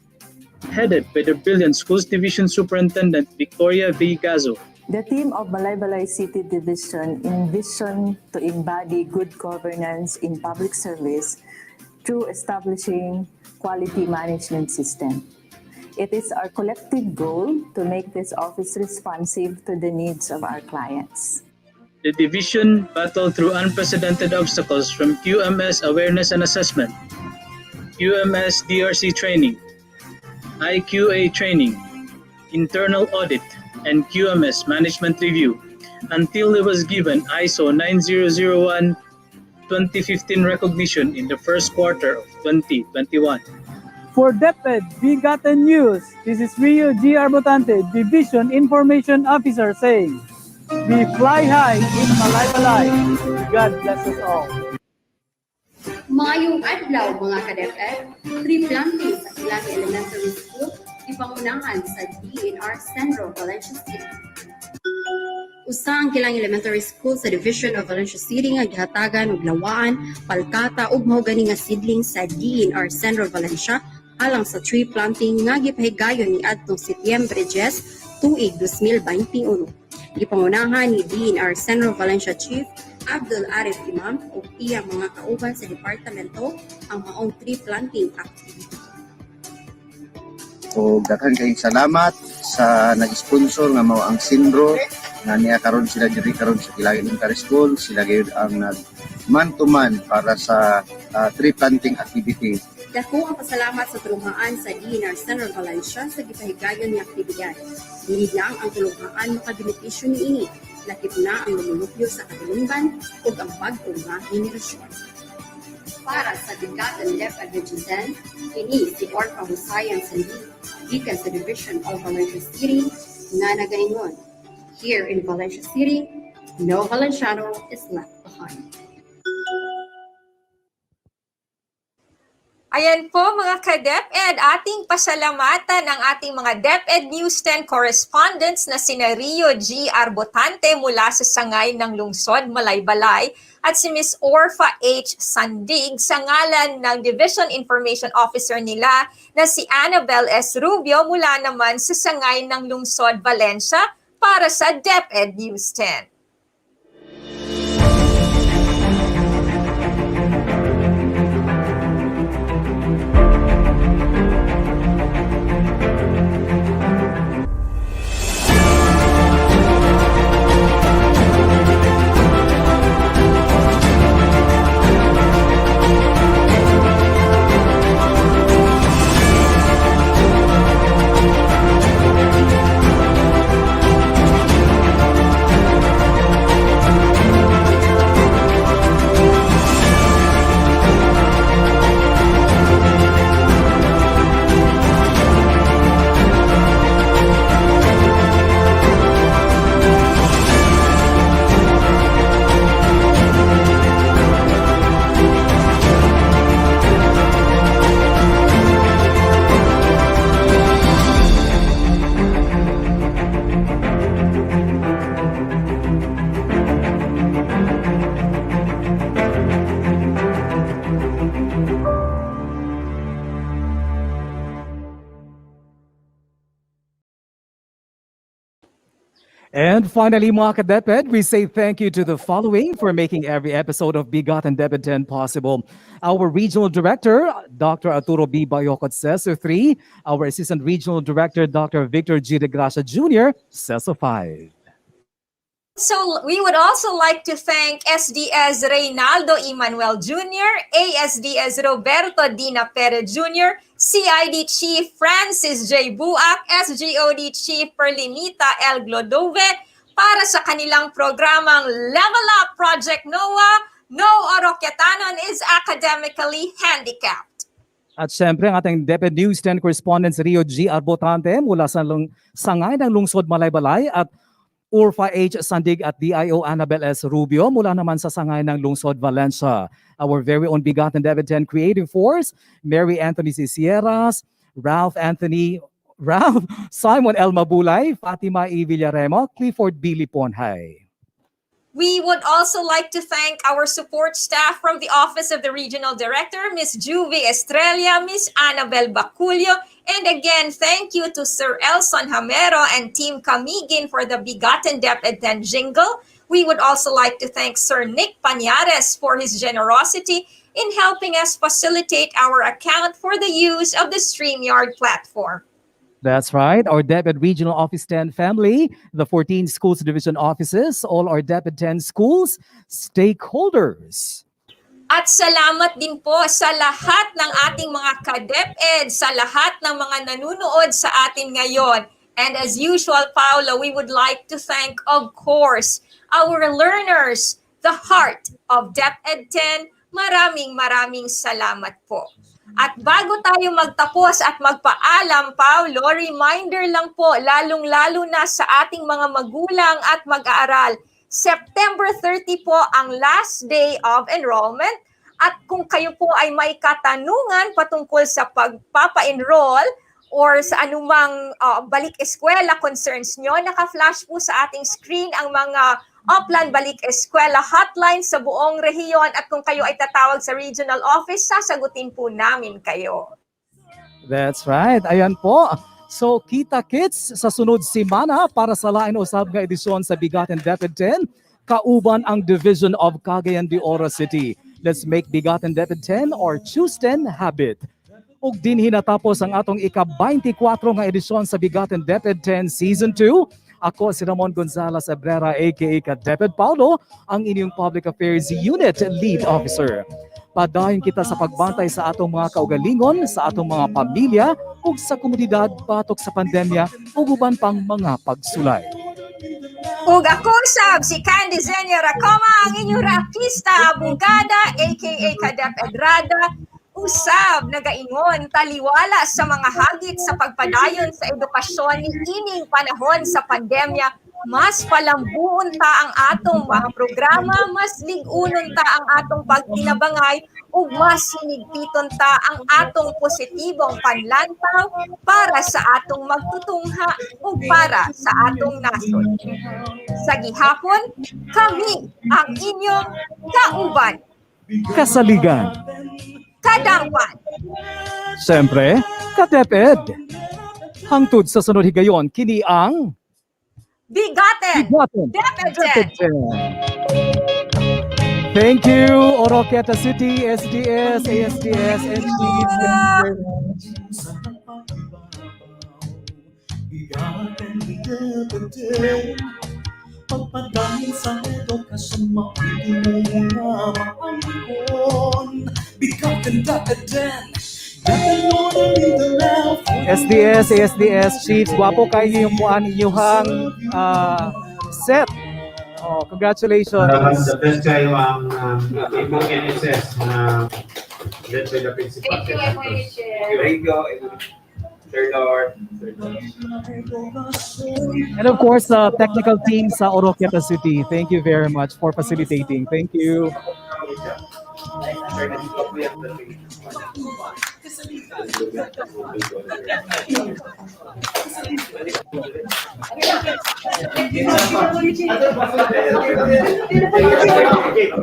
S10: headed by the brilliant Schools Division Superintendent Victoria V. Gazo.
S23: The team of Malaybalay City Division envisioned to embody good governance in public service through establishing quality management system. It is our collective goal to make this office responsive to the needs of our clients.
S10: The division battled through unprecedented obstacles from QMS awareness and assessment, QMS DRC training, IQA training, internal audit, and QMS management review until it was given ISO 9001 2015 recognition in the first quarter of 2021.
S8: For DepEd BigaTEN News, this is Rio G. Arbotante, Division Information Officer saying, we fly high in Malaybalay. God bless us all.
S9: Maayong adlaw mga ka-DepEd, tree planting sa Kilang Elementary School, ipangunahan sa DNR Central Valencia City. Usa ang Kilang Elementary School sa Division of Valencia City nga gihatagan og lawaan, palkata ug mahogani nga seedling sa DNR Central Valencia alang sa tree planting nga gipahigayon ni adtong Setyembre 10, tuig 2021. Gipangunahan ni DNR Central Valencia Chief Abdul Arif Imam ug iyang mga kauban sa departamento ang maong tree planting activity.
S11: So daghan kayong salamat sa nag-sponsor nga mao ang Sindro nga niya karon sila diri karon sa Kilang Elementary School, sila gyud ang nag man to man para sa tree planting activity.
S9: Dako ang pasalamat sa tulungaan sa DNR Central Valencia sa gipahigayon ni aktibidad. Dili lang ang tulungaan makabenepisyo niini, lakip na ang lumulupyo sa kadulungan ug ang bag-ong nga henerasyon. Para sa BigaTEN DepEd X, ini si Orca Husayan Sandi, gikan sa Division of Valencia City, nga nagaingon, here in Valencia City, no Valenciano is left behind.
S3: Ayan po mga ka-DepEd, ating pasalamatan ang ating mga DepEd News 10 correspondents na sina Rio G. Arbotante mula sa Sangay ng Lungsod, Malaybalay at si Miss Orfa H. Sandig sa ngalan ng Division Information Officer nila na si Annabel S. Rubio mula naman sa Sangay ng Lungsod, Valencia para sa DepEd News 10.
S4: And finally, mga ka-DepEd, we say thank you to the following for making every episode of BigaTEN DepEd 10 possible. Our Regional Director, Dr. Arturo B. Bayocot, CESO 3. Our Assistant Regional Director, Dr. Victor G. de Gracia Jr., CESO 5.
S3: So we would also like to thank SDS Reynaldo E. Manuel Jr., ASDS Roberto D. Napere Jr., CID Chief Francis J. Buac, SGOD Chief Perlinita L. Gloduve para sa kanilang programang Level Up Project NOAA, No Oroquietanon is Academically Handicapped.
S4: At syempre, ang ating DepEd News 10 correspondent Rio G. Arbotante mula sa Sangay ng Lungsod, Malaybalay at Orfa H. Sandig at DIO Annabel S. Rubio mula naman sa Sangay ng Lungsod, Valencia. Our very own BigaTEN DepEd 10 Creative Force, Mary Anthony C. Sierras, Ralph Simon L. Mabulay, Fatima E. Villaremo, Clifford Billy Ponhay.
S3: We would also like to thank our support staff from the Office of the Regional Director, Ms. Juvie Estrella, Ms. Annabel Baculio, and again, thank you to Sir Elson Hamero and Team Camigin for the BigaTEN DepEd 10 jingle. We would also like to thank Sir Nick Pañares for his generosity in helping us facilitate our account for the use of the StreamYard platform.
S4: That's right. Our DepEd Regional Office 10 family, the 14 schools division offices, all our DepEd 10 schools, stakeholders.
S3: At salamat din po sa lahat ng ating mga ka-DepEd, sa lahat ng mga nanunood sa atin ngayon. And as usual, Paolo, we would like to thank, of course, our learners, the heart of DepEd 10. Maraming salamat po. At bago tayo magtapos at magpaalam, Paolo, reminder lang po, lalong-lalo na sa ating mga magulang at mag-aaral, September 30 po ang last day of enrollment. At kung kayo po ay may katanungan patungkol sa pagpapa-enroll or sa anumang balik eskwela concerns nyo, naka-flash po sa ating screen ang mga Upland Balik Eskwela hotline sa buong rehiyon, at kung kayo ay tatawag sa regional office, sasagutin po namin kayo.
S4: That's right. Ayan po. So, kita-kits sa sunod simana para sa lain usab nga edisyon sa BigaTEN DepEd 10, kauban ang Division of Cagayan de Oro City. Let's make BigaTEN DepEd 10 or TuesTEN habit. Ug dinhi natapos ang atong ika-24 nga edisyon sa BigaTEN DepEd 10 Season 2. Ako si Ramon Gonzalez Abrera aka DepEd Paulo, ang inyong Public Affairs Unit Lead Officer. Padayon kita sa pagbantay sa atong mga kaugalingon, sa atong mga pamilya, ug sa komunidad patok sa pandemya ug uban pang mga pagsulay.
S3: Ug ako sab si Candy Zenia Racoma, ang inyong rapista, abogada aka DepEd Rada. Usab nagaingon taliwala sa mga hagit sa pagpadayon sa edukasyon ni ining panahon sa pandemya, mas palambuon ta ang atong mga programa, mas ligunon ta ang atong pagtinabangay ug mas hinigpiton ta ang atong positibong panlantaw para sa atong magtutungha ug para sa atong nasod. Sa gihapon, kami ang inyong kauban,
S4: Kasaligan.
S3: kadangpan,
S4: Siyempre, ka-DepEd. Hangtod sa sunod higayon, kini ang
S3: BigaTEN DepEd 10.
S4: Thank you, Oroquieta City, SDS, ASDS, SGOD.
S1: BigaTEN DepEd 10. Pagpadangin sa edukasyon, makitunong mga maangkon. BigaTEN DepEd 10.
S4: SDS, ASDS, Chiefs, guwapo kayo yung buwan inyuhang set. Oh, congratulations.
S15: The best kayo ang ibang NSS na led by the principal.
S16: Thank you.
S4: And of course, the technical team sa Oroquieta City. Thank you very much for facilitating. Thank you.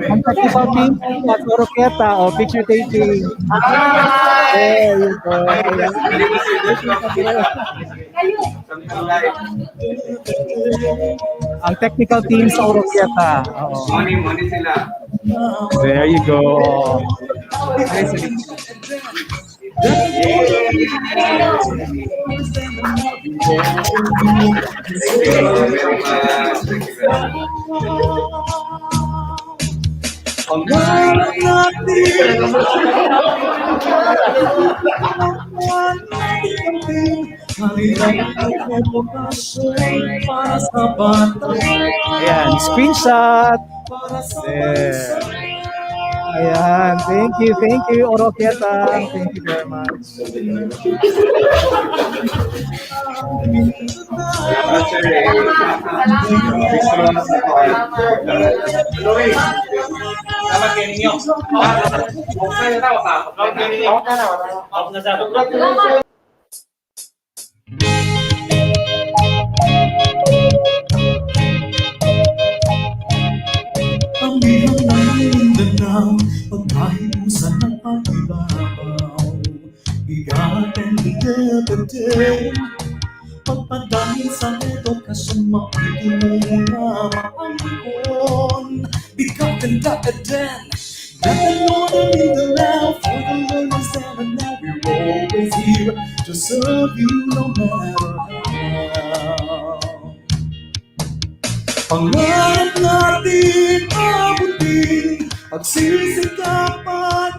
S4: Ang technical team at Oroquieta, picture taking. There you go. Ang technical team sa Oroquieta.
S16: Money sila.
S4: There you go. Ayan, screenshot. There. Ayan, thank you, Oroquieta. Thank you very much.
S5: Salamat kayo ninyo.
S1: Ang bihang ng Mindanao, pagkahimusan ng pag-ibabaw. BigaTEN DepEd 10. Pagpadangin sa edukasyon, makitunong mga maangkon. BigaTEN DepEd 10. Nothing more than Mindanao for the learners there and now. We're always here to serve you no matter how. Pangarap natin abutin, pagsisikapan